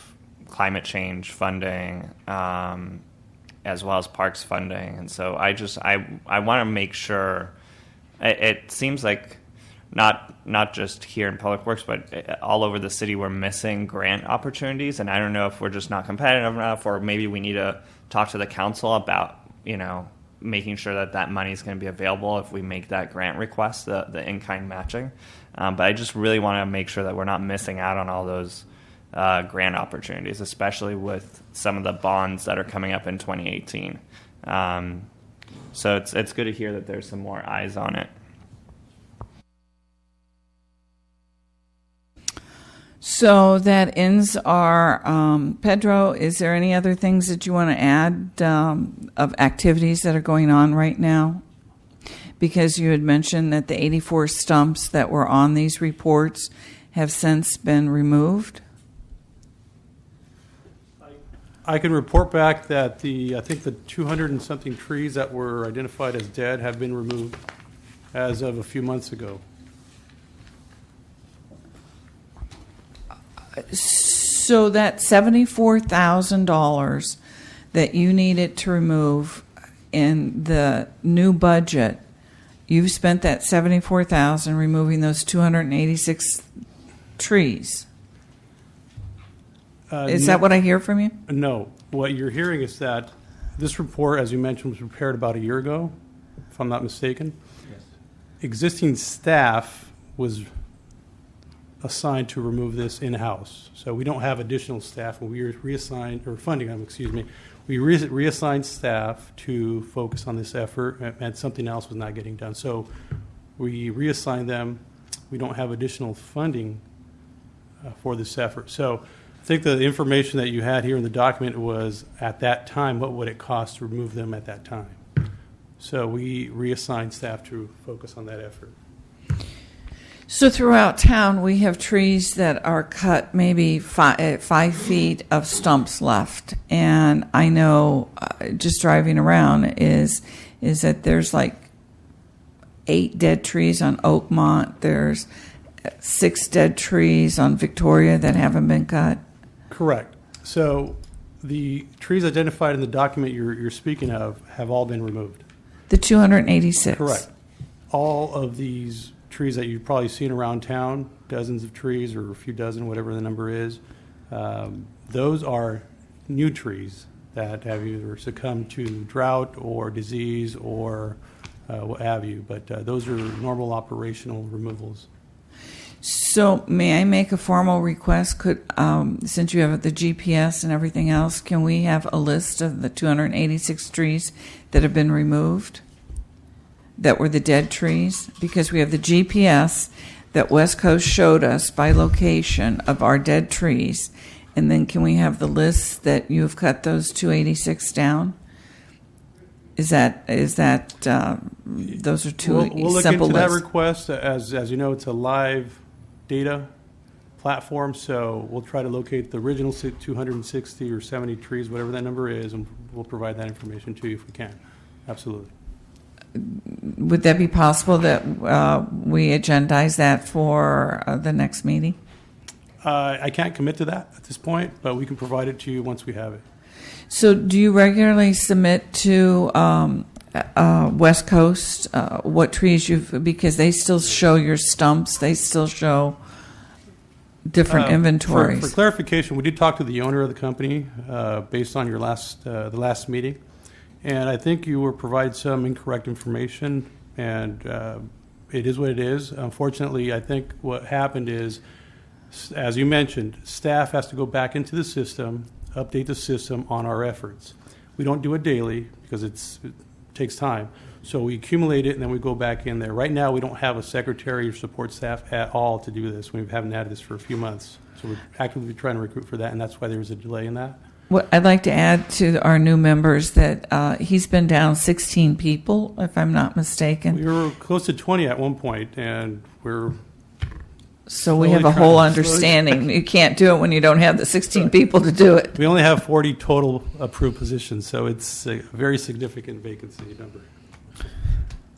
climate change funding, as well as parks funding. And so I want to make sure, it seems like not just here in Public Works, but all over the city, we're missing grant opportunities. And I don't know if we're just not competitive enough, or maybe we need to talk to the council about, making sure that money is going to be available if we make that grant request, the in-kind matching. But I just really want to make sure that we're not missing out on all those grant opportunities, especially with some of the bonds that are coming up in 2018. So it's good to hear that there's some more eyes on it. So that ends our, Pedro, is there any other things that you want to add of activities that are going on right now? Because you had mentioned that the 84 stumps that were on these reports have since been removed. I can report back that I think the 200 and something trees that were identified as dead have been removed as of a few months ago. So that $74,000 that you needed to remove in the new budget, you've spent that $74,000 removing those 286 trees. Is that what I hear from you? No. What you're hearing is that this report, as you mentioned, was prepared about a year ago, if I'm not mistaken. Yes. Existing staff was assigned to remove this in-house. So we don't have additional staff. When we reassigned, or funding them, we reassigned staff to focus on this effort, and something else was not getting done. So we reassigned them. We don't have additional funding for this effort. So I think the information that you had here in the document was, at that time, what would it cost to remove them at that time? So we reassigned staff to focus on that effort. So throughout town, we have trees that are cut maybe 5 feet of stumps left. And I know, just driving around, is that there's like 8 dead trees on Oakmont. There's 6 dead trees on Victoria that haven't been cut. Correct. So the trees identified in the document you're speaking of have all been removed. The 286. Correct. All of these trees that you've probably seen around town, dozens of trees or a few dozen, whatever the number is, those are new trees that have either succumbed to drought or disease or what have you. But those are normal operational removals. So may I make a formal request? Could, since you have the GPS and everything else, can we have a list of the 286 trees that have been removed? That were the dead trees? Because we have the GPS that West Coast showed us by location of our dead trees. And then can we have the list that you have cut those 286 down? Is that those are two We'll look simple into that lists? request. As you know, it's a live data platform, so we'll try to locate the original 260 or 70 trees, whatever that number is, and we'll provide that information to you if we can. Absolutely. Would that be possible that we agendize that for the next meeting? I can't commit to that at this point, but we can provide it to you once we have it. So do you regularly submit to West Coast what trees you've, because they still show your stumps, they still show different inventories? For clarification, we did talk to the owner of the company based on your the last meeting, and I think you were provided some incorrect information, and it is what it is. Unfortunately, I think what happened is, as you mentioned, staff has to go back into the system, update the system on our efforts. We don't do it daily because it takes time. So we accumulate it and then we go back in there. Right now we don't have a secretary or support staff at all to do this. We haven't had this for a few months. So we're actively trying to recruit for that, and that's why there's a delay in that. Well, I'd like to add to our new members that he's been down 16 people, if I'm not mistaken. We were close to 20 at one point, and we're So we have a whole slowly understanding. You can't do it when you don't have the 16 people to do it. we only have 40 total approved positions, so it's a very significant vacancy number.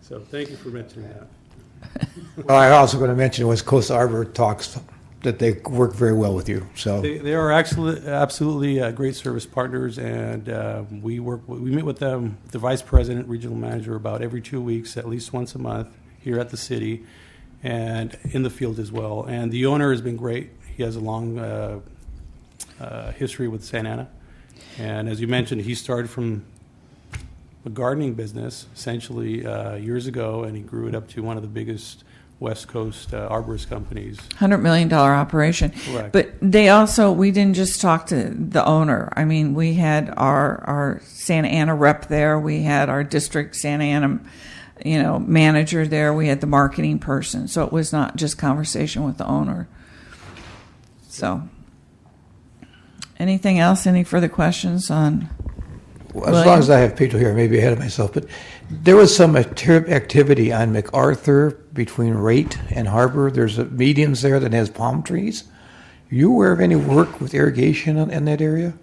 So thank you for mentioning that. Well, I'm also going to mention West Coast Arbor talks that they work very well with you. So They are absolutely great service partners, and we meet with them, the vice president, regional manager, about every 2 weeks, at least once a month, here at the city, and in the field as well. And the owner has been great. He has a long history with Santa Ana, and as you mentioned, he started from a gardening business essentially years ago, and he grew it up to one of the biggest West Coast arborist companies. $100 million operation. Correct. But they also, we didn't just talk to the owner. I mean, we had our Santa Ana rep there. We had our district Santa Ana, manager there. We had the marketing person. So it was not just conversation with the owner. So, anything else? Any further questions on? as long as I have people here, maybe ahead of myself, but there was some activity on MacArthur between Rate and Harbor. There's a medians there that has palm trees. Are you aware of any work with irrigation in that area?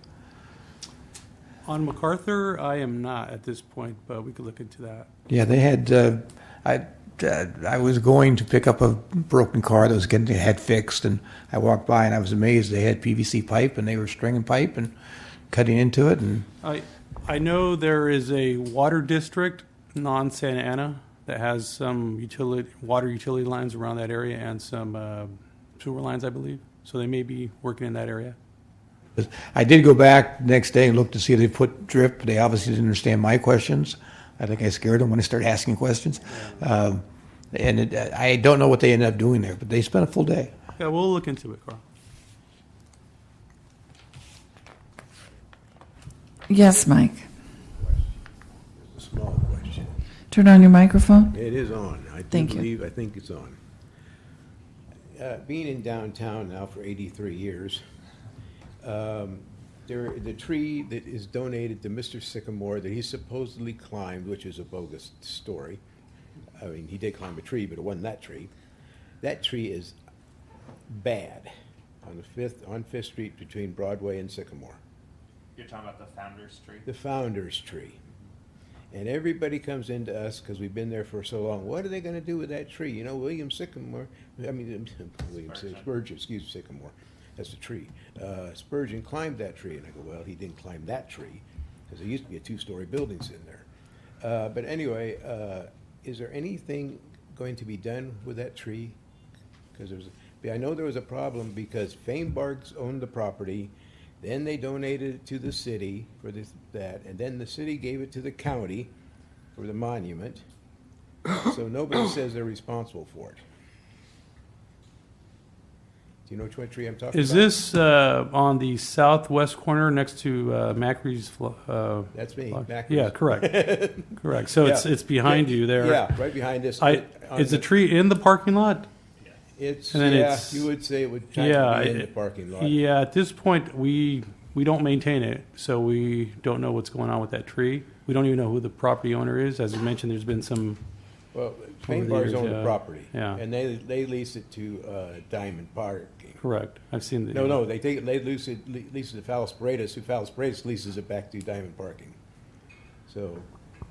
On MacArthur, I am not at this point, but we could look into that. Yeah, they had. I was going to pick up a broken car that was getting the head fixed, and I walked by and I was amazed. They had PVC pipe and they were stringing pipe and cutting into it. And I know there is a water district, non-Santa Ana, that has some water utility lines around that area and some sewer lines, I believe. So they may be working in that area. I did go back the next day and look to see if they put drip. They obviously didn't understand my questions. I think I scared them when I started asking questions. I don't know what they ended up doing there, but they spent a full day. Yeah, we'll look into it, Carl. Yes, Mike. A small question. Turn on your microphone. It is on. I Thank you. think it's on. Being in downtown now for 83 years, the tree that is donated to Mr. Sycamore that he supposedly climbed, which is a bogus story. I mean, he did climb a tree, but it wasn't that tree. That tree is bad on Fifth Street between Broadway and Sycamore. You're talking about the Founders Tree? The Founders Tree. And everybody comes into us because we've been there for so long. What are they going to do with that tree? You know, Spurgeon, excuse me, Sycamore. That's the tree. Spurgeon climbed that tree. And I go, well, he didn't climb that tree because there used to be a 2-story buildings in there. But anyway, is there anything going to be done with that tree? Because I know there was a problem because Famebarks owned the property. Then they donated it to the city for that, and then the city gave it to the county for the monument. So nobody says they're responsible for it. Do you know which tree I'm talking Is about? this on the southwest corner next to Macri's? That's me, block? Macri's. Yeah, correct. Correct. So Yeah. it's behind you there. Yeah, right behind us. Is the tree in the parking lot? It's, and then yeah, it's- you would say it would Yeah, technically be in the parking lot. Yeah, at this point, we don't maintain it, so we don't know what's going on with that tree. We don't even know who the property owner is. As you mentioned, there's been some. Well, Over Paint the Bars years, own the yeah. property. Yeah. And they lease it to Diamond Parking. Correct. I've seen the. No, they lease it to Falis Paredes, who Falis Paredes leases it back to Diamond Parking. So,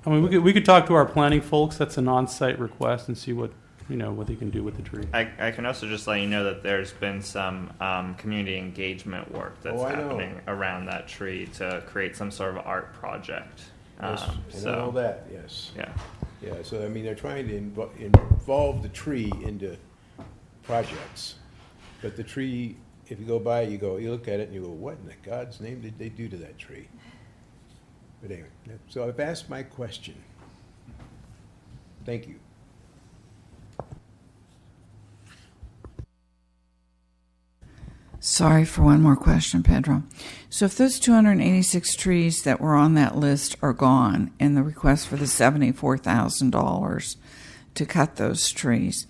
I mean, we could talk to our planning folks. That's an on-site request and see what they can do with the tree. I can also just let you know that there's been some community engagement work that's Oh, I know. happening around that tree to create some sort of art project. yes, and I know that, yes. Yeah. Yeah, so I mean, they're trying to involve the tree into projects. But the tree, if you go by, you look at it and you go, what in the God's name did they do to that tree? But anyway, so I've asked my question. Thank you. Sorry for one more question, Pedro. So if those 286 trees that were on that list are gone and the request for the $74,000 to cut those trees,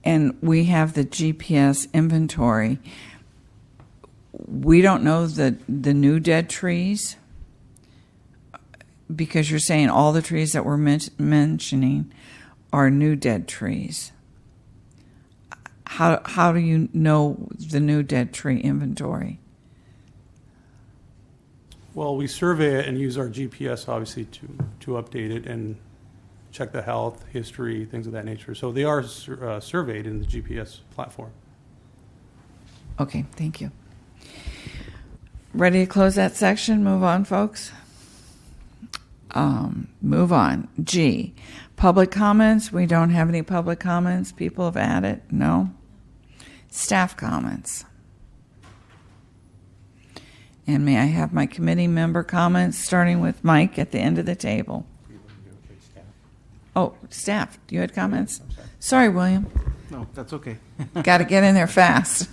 and we have the GPS inventory, we don't know the new dead trees? Because you're saying all the trees that we're mentioning are new dead trees. How do you know the new dead tree inventory? Well, we survey it and use our GPS, obviously, to update it and check the health, history, things of that nature. So they are surveyed in the GPS platform. Okay, thank you. Ready to close that section? Move on, folks. Move on. G, public comments. We don't have any public comments. People have added. No. Staff comments. And may I have my committee member comments, starting with Mike at the end of the table? Oh, staff, you had comments? Sorry, William. No, that's okay. Got to get in there fast.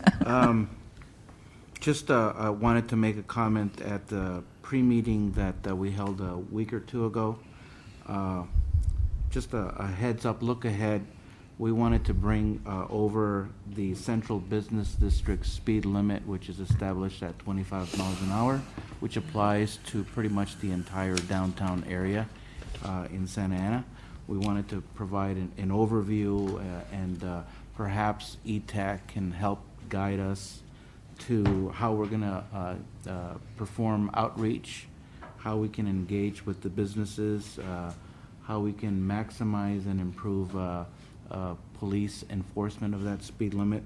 Just wanted to make a comment at the pre-meeting that we held a week or two ago. Just a heads up, look ahead. We wanted to bring over the Central Business District speed limit, which is established at 25 miles an hour, which applies to pretty much the entire downtown area in Santa Ana. We wanted to provide an overview and perhaps ETAC can help guide us to how we're going to perform outreach, how we can engage with the businesses, how we can maximize and improve police enforcement of that speed limit.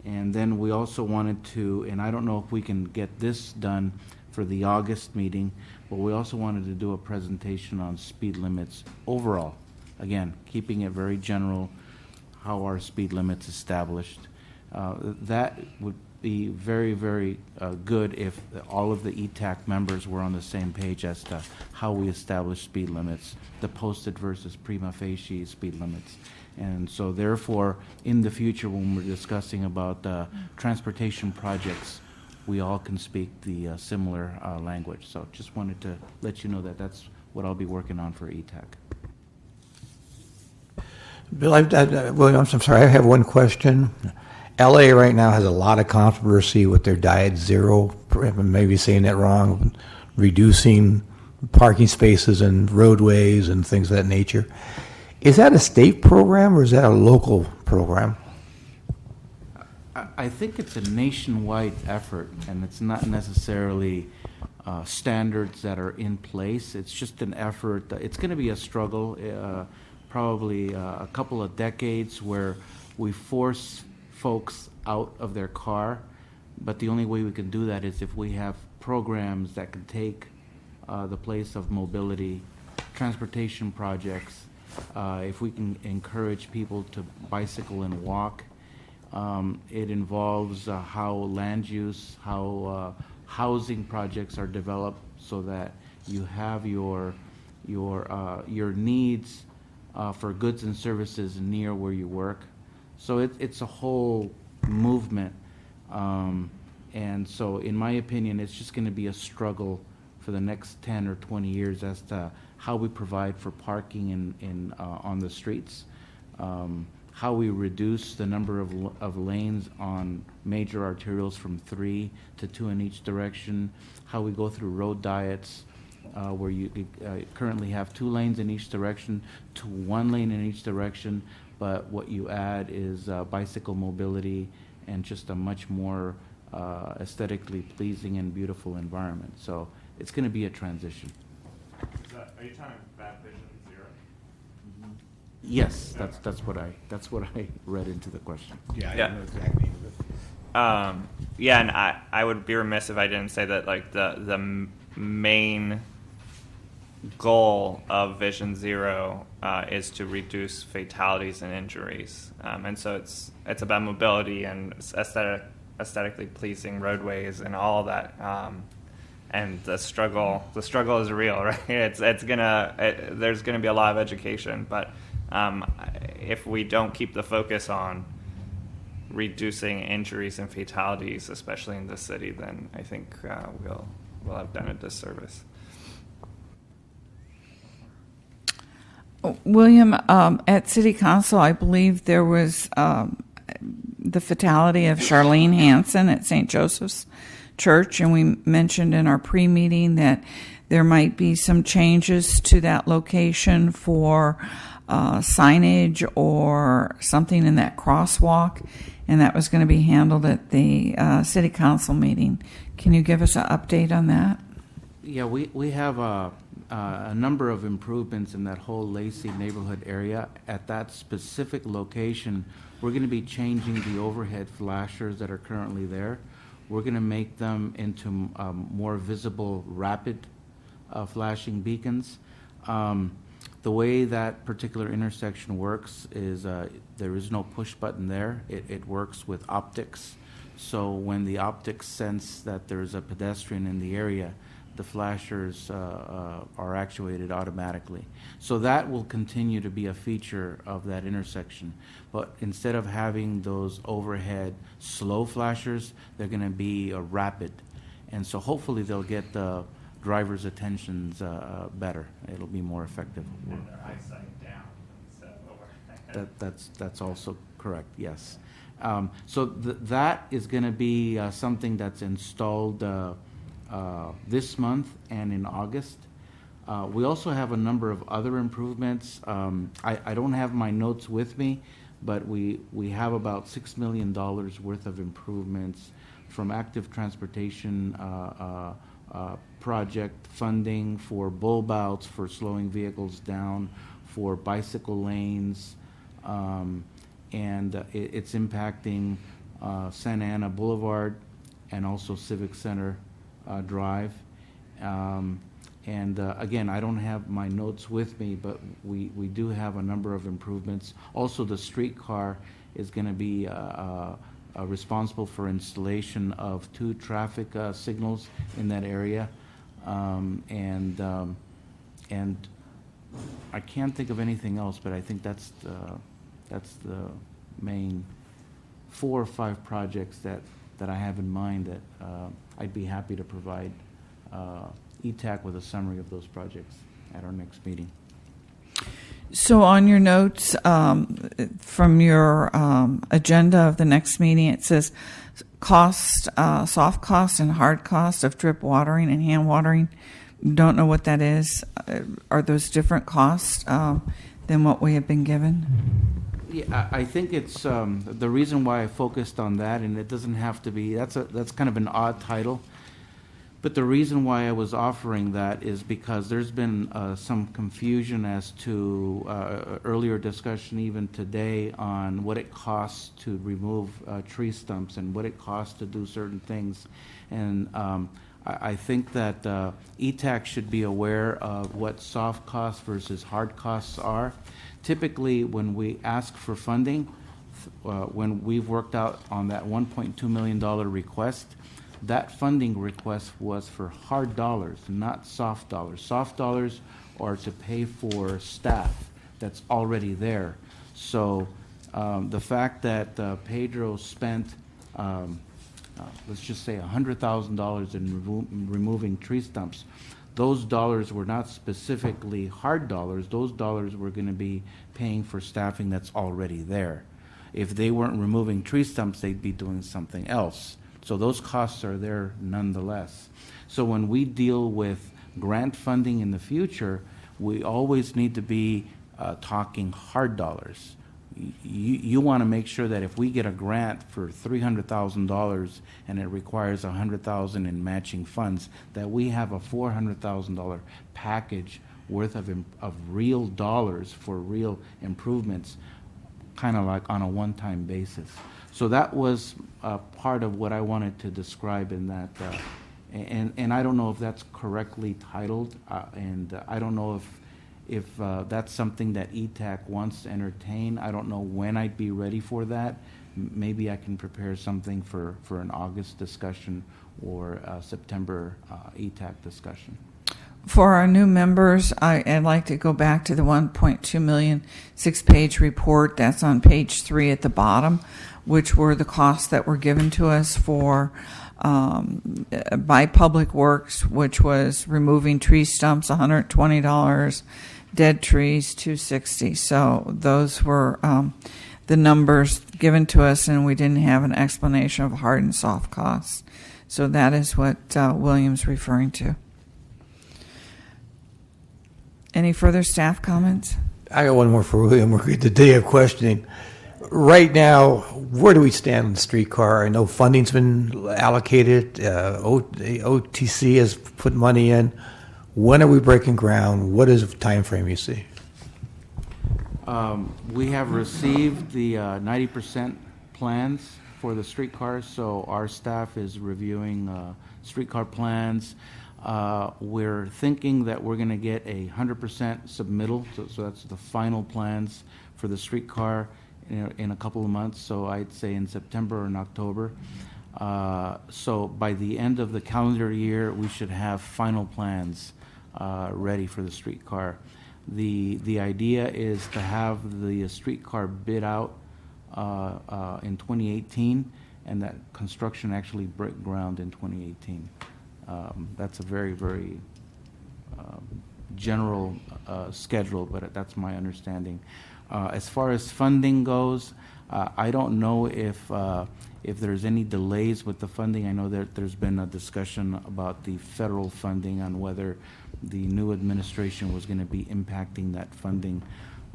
And then we also wanted to, and I don't know if we can get this done for the August meeting, but we also wanted to do a presentation on speed limits overall. Again, keeping it very general, how our speed limits established. That would be very, very good if all of the ETAC members were on the same page as to how we establish speed limits, the posted versus prima facie speed limits. And so therefore, in the future, when we're discussing about transportation projects, we all can speak the similar language. So just wanted to let you know that that's what I'll be working on for ETAC. Bill, Williams, I'm sorry, I have one question. LA right now has a lot of controversy with their Diet Zero, maybe saying that wrong, reducing parking spaces and roadways and things of that nature. Is that a state program or is that a local program? I think it's a nationwide effort, and it's not necessarily standards that are in place. It's just an effort. It's going to be a struggle, probably a couple of decades where we force folks out of their car, but the only way we can do that is if we have programs that can take the place of mobility, transportation projects, if we can encourage people to bicycle and walk. It involves how land use, how housing projects are developed so that you have your needs for goods and services near where you work. So it's a whole movement. And so, in my opinion, it's just going to be a struggle for the next 10 or 20 years as to how we provide for parking on the streets, how we reduce the number of lanes on major arterials from 3 to 2 in each direction, how we go through road diets, where you currently have 2 lanes in each direction to 1 lane in each direction, but what you add is bicycle mobility and just a much more aesthetically pleasing and beautiful environment. So it's going to be a transition. Are you talking about Vision Zero? Yes, that's what I read into the question. Yeah, I Yeah. don't know exactly. Yeah, and I would be remiss if I didn't say that like the main goal of Vision Zero is to reduce fatalities and injuries, and so it's about mobility and aesthetically pleasing roadways and all of that. And the struggle is real, right? There's gonna be a lot of education, but if we don't keep the focus on reducing injuries and fatalities, especially in this city, then I think we'll have done a disservice. William, at City Council, I believe there was the fatality of Charlene Hansen at St. Joseph's Church, and we mentioned in our pre-meeting that there might be some changes to that location for signage or something in that crosswalk, and that was going to be handled at the City Council meeting. Can you give us an update on that? Yeah, we have a number of improvements in that whole Lacey neighborhood area. At that specific location, we're going to be changing the overhead flashers that are currently there. We're going to make them into more visible, rapid flashing beacons. The way that particular intersection works is there is no push button there. It works with optics. So when the optics sense that there's a pedestrian in the area, the flashers are actuated automatically. So that will continue to be a feature of that intersection. But instead of having those overhead slow flashers, they're going to be rapid. And so hopefully they'll get the driver's attentions better. It'll be more effective. And their eyesight down instead of over. That's also correct, yes. So that is going to be something that's installed this month and in August. We also have a number of other improvements. I don't have my notes with me, but we have about $6 million worth of improvements from active transportation project funding for bulb outs, for slowing vehicles down, for bicycle lanes, and it's impacting Santa Ana Boulevard and also Civic Center Drive. And again, I don't have my notes with me, but we do have a number of improvements. Also, the streetcar is going to be responsible for installation of 2 traffic signals in that area. And I can't think of anything else, but I think that's the main 4 or 5 projects that I have in mind that I'd be happy to provide ETAC with a summary of those projects at our next meeting. So on your notes from your agenda of the next meeting, it says cost, soft cost and hard cost of drip watering and hand watering. Don't know what that is. Are those different costs than what we have been given? Yeah, I think it's the reason why I focused on that, and it doesn't have to be. That's kind of an odd title. But the reason why I was offering that is because there's been some confusion as to earlier discussion even today on what it costs to remove tree stumps and what it costs to do certain things. And I think that ETAC should be aware of what soft costs versus hard costs are. Typically, when we ask for funding, when we've worked out on that $1.2 million request, that funding request was for hard dollars, not soft dollars. Soft dollars are to pay for staff that's already there. So The fact that Pedro spent, let's just say, $100,000 in removing tree stumps, those dollars were not specifically hard dollars. Those dollars were going to be paying for staffing that's already there. If they weren't removing tree stumps, they'd be doing something else. So those costs are there nonetheless. So when we deal with grant funding in the future, we always need to be talking hard dollars. You want to make sure that if we get a grant for $300,000 and it requires $100,000 in matching funds, that we have a $400,000 package worth of real dollars for real improvements, kind of like on a one-time basis. So that was part of what I wanted to describe in that. And I don't know if that's correctly titled, and I don't know if that's something that ETAC wants to entertain. I don't know when I'd be ready for that. Maybe I can prepare something for an August discussion or September ETAC discussion. For our new members, I'd like to go back to the 1.2 million 6-page report that's on page 3 at the bottom, which were the costs that were given to us for by Public Works, which was removing tree stumps, $120, dead trees, $260. So those were the numbers given to us, and we didn't have an explanation of hard and soft costs. So that is what William's referring to. Any further staff comments? I got one more for William. We're at the day of questioning. Right now, where do we stand on the streetcar? I know funding's been allocated. OTC has put money in. When are we breaking ground? What is the time frame you see? We have received the 90% plans for the streetcars, so our staff is reviewing streetcar plans. We're thinking that we're going to get 100% submittal, so that's the final plans for the streetcar in a couple of months, so I'd say in September or in October. So by the end of the calendar year, we should have final plans ready for the streetcar. The idea is to have the streetcar bid out in 2018, and that construction actually break ground in 2018. That's a very, very general schedule, but that's my understanding. As far as funding goes, I don't know if there's any delays with the funding. I know that there's been a discussion about the federal funding on whether the new administration was going to be impacting that funding.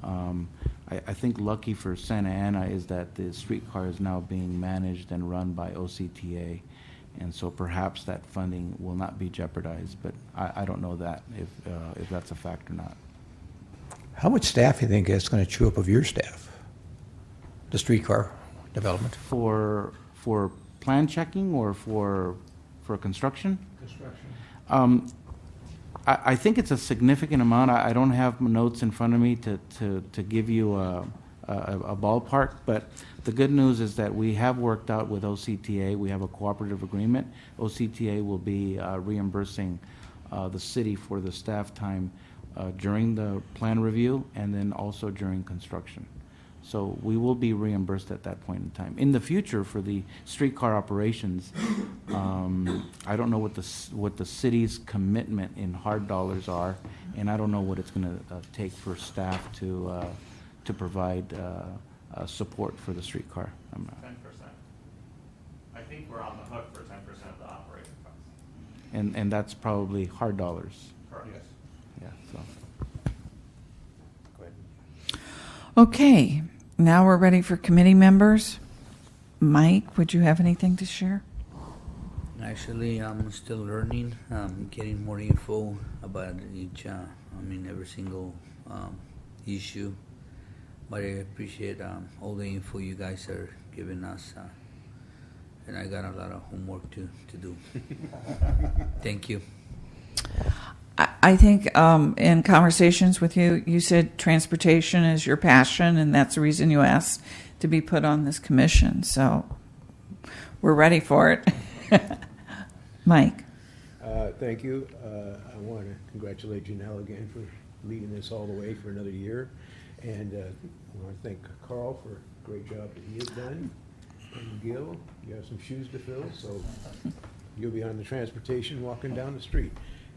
I think lucky for Santa Ana is that the streetcar is now being managed and run by OCTA, and so perhaps that funding will not be jeopardized, but I don't know that if that's a fact or not. How much staff do you think is going to chew up of your staff, the streetcar development? For plan checking or for construction? Construction. I think it's a significant amount. I don't have notes in front of me to give you a ballpark, but the good news is that we have worked out with OCTA. We have a cooperative agreement. OCTA will be reimbursing the city for the staff time during the plan review and then also during construction. So we will be reimbursed at that point in time. In the future, for the streetcar operations, I don't know what the city's commitment in hard dollars are, and I don't know what it's going to take for staff to provide support for the streetcar. 10%. I think we're on the hook for 10% of the operating costs. And that's probably hard dollars. Correct. Yes. Yeah. So. Go ahead. Okay, now we're ready for committee members. Mike, would you have anything to share? Actually, I'm still learning, getting more info about each, every single issue. But I appreciate all the info you guys are giving us. And I got a lot of homework to do. Thank you. I think in conversations with you, you said transportation is your passion, and that's the reason you asked to be put on this commission. So we're ready for it. Mike. Thank you. I want to congratulate Janelle again for leading this all the way for another year. And I want to thank Carl for a great job that he has done. And Gil, you have some shoes to fill, so you'll be on the transportation walking down the street.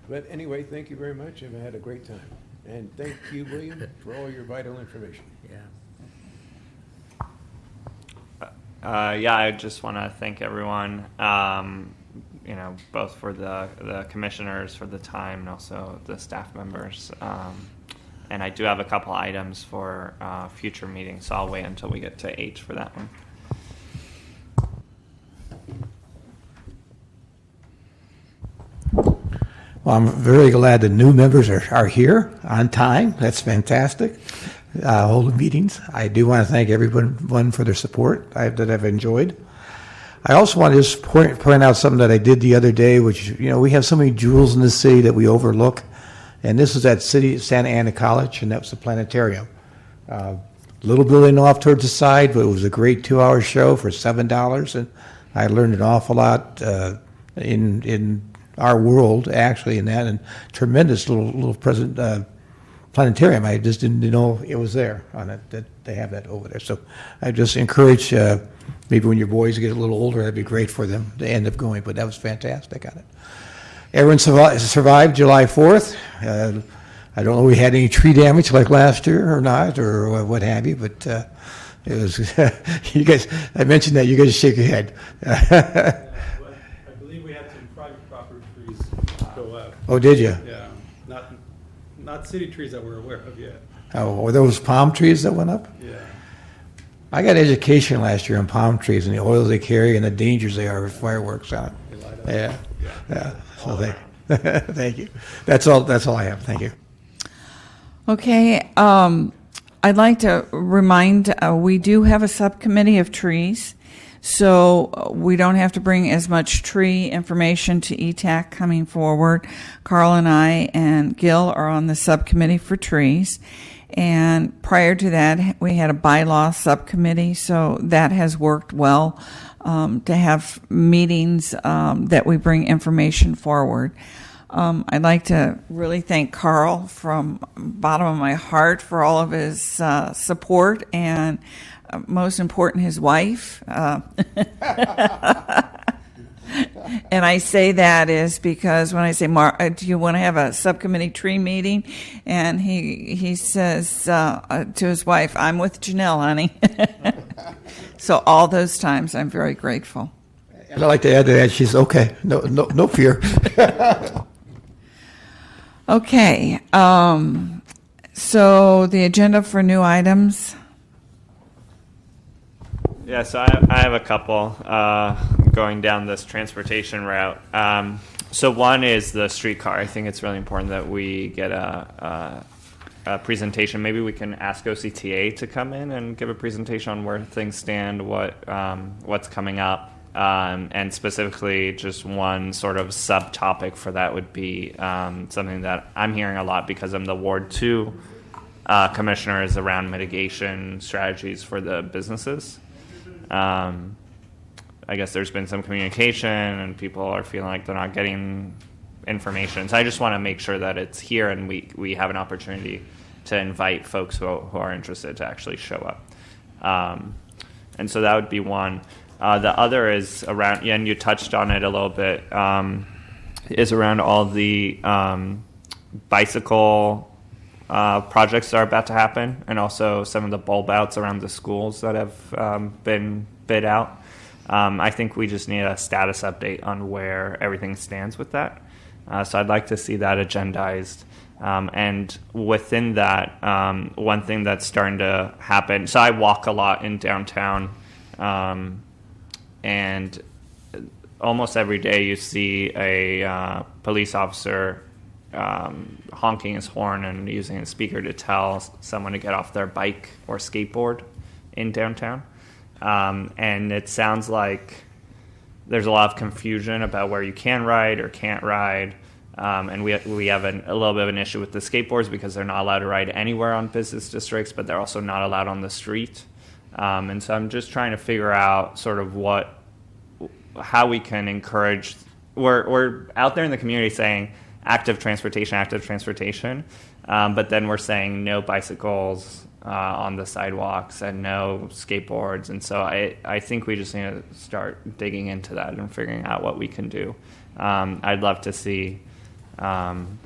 But anyway, thank you very much, and I had a great time. And thank you, William, for all your vital information. Yeah. I just want to thank everyone, both for the commissioners for the time and also the staff members. And I do have a couple items for future meetings, so I'll wait until we get to H for that one. Well, I'm very glad the new members are here on time. That's fantastic. Holding meetings. I do want to thank everyone for their support that I've enjoyed. I also want to just point out something that I did the other day, which, we have so many jewels in the city that we overlook. And this was at Santa Ana College, and that was the planetarium. Little building off towards the side, but it was a great 2-hour show for $7, and I learned an awful lot in our world, actually, in that, and tremendous little planetarium. I just didn't know it was there on it, that they have that over there. So I just encourage, maybe when your boys get a little older, that'd be great for them to end up going, but that was fantastic on it. Everyone survived July 4th. I don't know if we had any tree damage like last year or not, or what have you, but it was, you guys, I mentioned that, you guys shake your head. I believe we had some private property trees go up. Oh, did you? Yeah, not city trees that we're aware of yet. Oh, were those palm trees that went up? Yeah. I got education last year on palm trees and the oils they carry and the dangers they are with fireworks on it. They light up. Yeah. So thank you. That's all I have. Thank you. Okay, I'd like to remind, we do have a subcommittee of trees, so we don't have to bring as much tree information to ETAC coming forward. Carl and I and Gil are on the subcommittee for trees. And prior to that, we had a bylaw subcommittee, so that has worked well to have meetings that we bring information forward. I'd like to really thank Carl from bottom of my heart for all of his support, and most important, his wife. And I say that is because when I say, do you want to have a subcommittee tree meeting? And he says to his wife, I'm with Janelle, honey. So all those times, I'm very grateful. And I'd like to add to that, she's okay. No fear. Okay. So the agenda for new items. Yeah, so I have a couple going down this transportation route. So one is the streetcar. I think it's really important that we get a presentation. Maybe we can ask OCTA to come in and give a presentation on where things stand, what's coming up, and specifically just one sort of subtopic for that would be something that I'm hearing a lot because I'm the Ward 2 commissioner is around mitigation strategies for the businesses. I guess there's been some communication and people are feeling like they're not getting information. So I just want to make sure that it's here and we have an opportunity to invite folks who are interested to actually show up. And so that would be one. The other is around, and you touched on it a little bit, is around all the bicycle projects that are about to happen, and also some of the bulb outs around the schools that have been bid out. I think we just need a status update on where everything stands with that. So I'd like to see that agendized. And within that, one thing that's starting to happen, so I walk a lot in downtown, and almost every day you see a police officer honking his horn and using a speaker to tell someone to get off their bike or skateboard in downtown. And it sounds like there's a lot of confusion about where you can ride or can't ride. And we have a little bit of an issue with the skateboards because they're not allowed to ride anywhere on business districts, but they're also not allowed on the street. And so I'm just trying to figure out sort of how we can encourage. We're out there in the community saying, active transportation. But then we're saying no bicycles on the sidewalks and no skateboards. And so I think we just need to start digging into that and figuring out what we can do. I'd love to see, on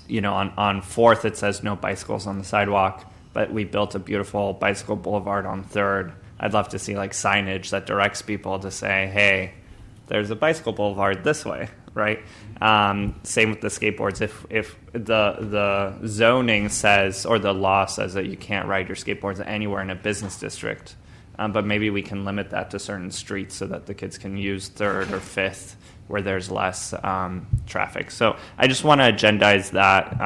4th it says no bicycles on the sidewalk, but we built a beautiful bicycle boulevard on 3rd. I'd love to see like signage that directs people to say, hey, there's a bicycle boulevard this way, right? Same with the skateboards. If the zoning says, or the law says that you can't ride your skateboards anywhere in a business district, but maybe we can limit that to certain streets so that the kids can use 3rd or 5th where there's less traffic. So I just want to agendize that,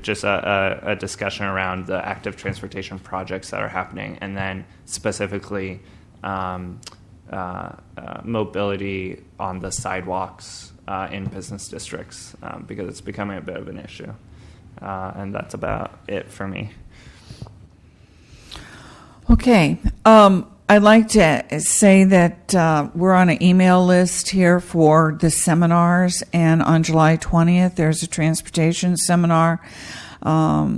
just a discussion around the active transportation projects that are happening, and then specifically mobility on the sidewalks in business districts, because it's becoming a bit of an issue. And that's about it for me. Okay. I'd like to say that we're on an email list here for the seminars, and on July 20th, there's a transportation seminar,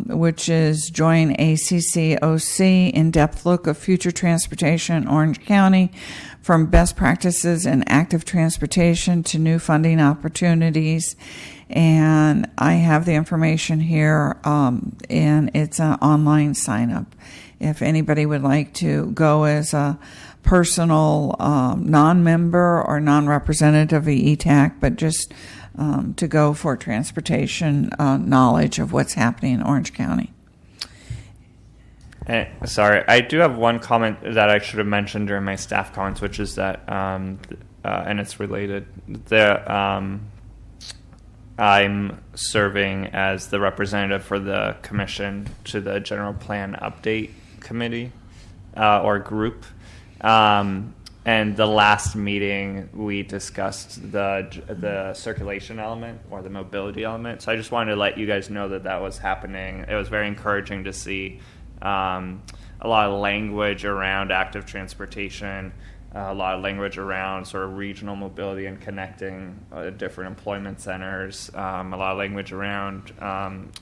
which is Join ACCOC, In-Depth Look of Future Transportation in Orange County, from best practices in active transportation to new funding opportunities. And I have the information here, and it's an online sign-up. If anybody would like to go as a personal non-member or non-representative of ETAC, but just to go for transportation knowledge of what's happening in Orange County. Sorry, I do have one comment that I should have mentioned during my staff comments, which is that, and it's related, I'm serving as the representative for the commission to the General Plan Update Committee or group. And the last meeting, we discussed the circulation element or the mobility element. So I just wanted to let you guys know that was happening. It was very encouraging to see a lot of language around active transportation, a lot of language around sort of regional mobility and connecting different employment centers, a lot of language around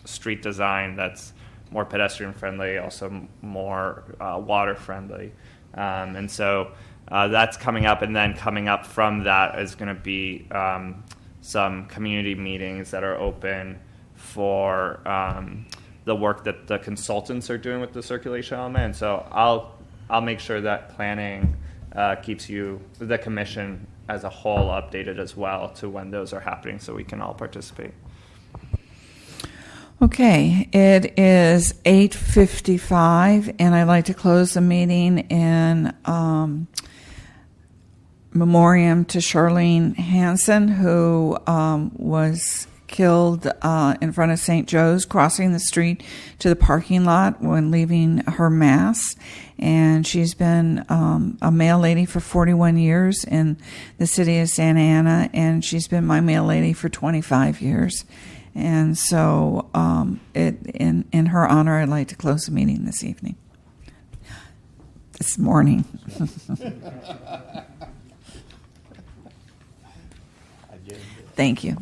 street design that's more pedestrian friendly, also more water friendly. And so that's coming up, and then coming up from that is going to be some community meetings that are open for the work that the consultants are doing with the circulation element. And so I'll make sure that planning keeps the commission as a whole updated as well to when those are happening, so we can all participate. Okay, it is 8:55, and I'd like to close the meeting in memoriam to Charlene Hansen, who was killed in front of St. Joe's, crossing the street to the parking lot when leaving her mass. And she's been a mail lady for 41 years in the city of Santa Ana, and she's been my mail lady for 25 years. And so in her honor, I'd like to close the meeting this morning. Thank you.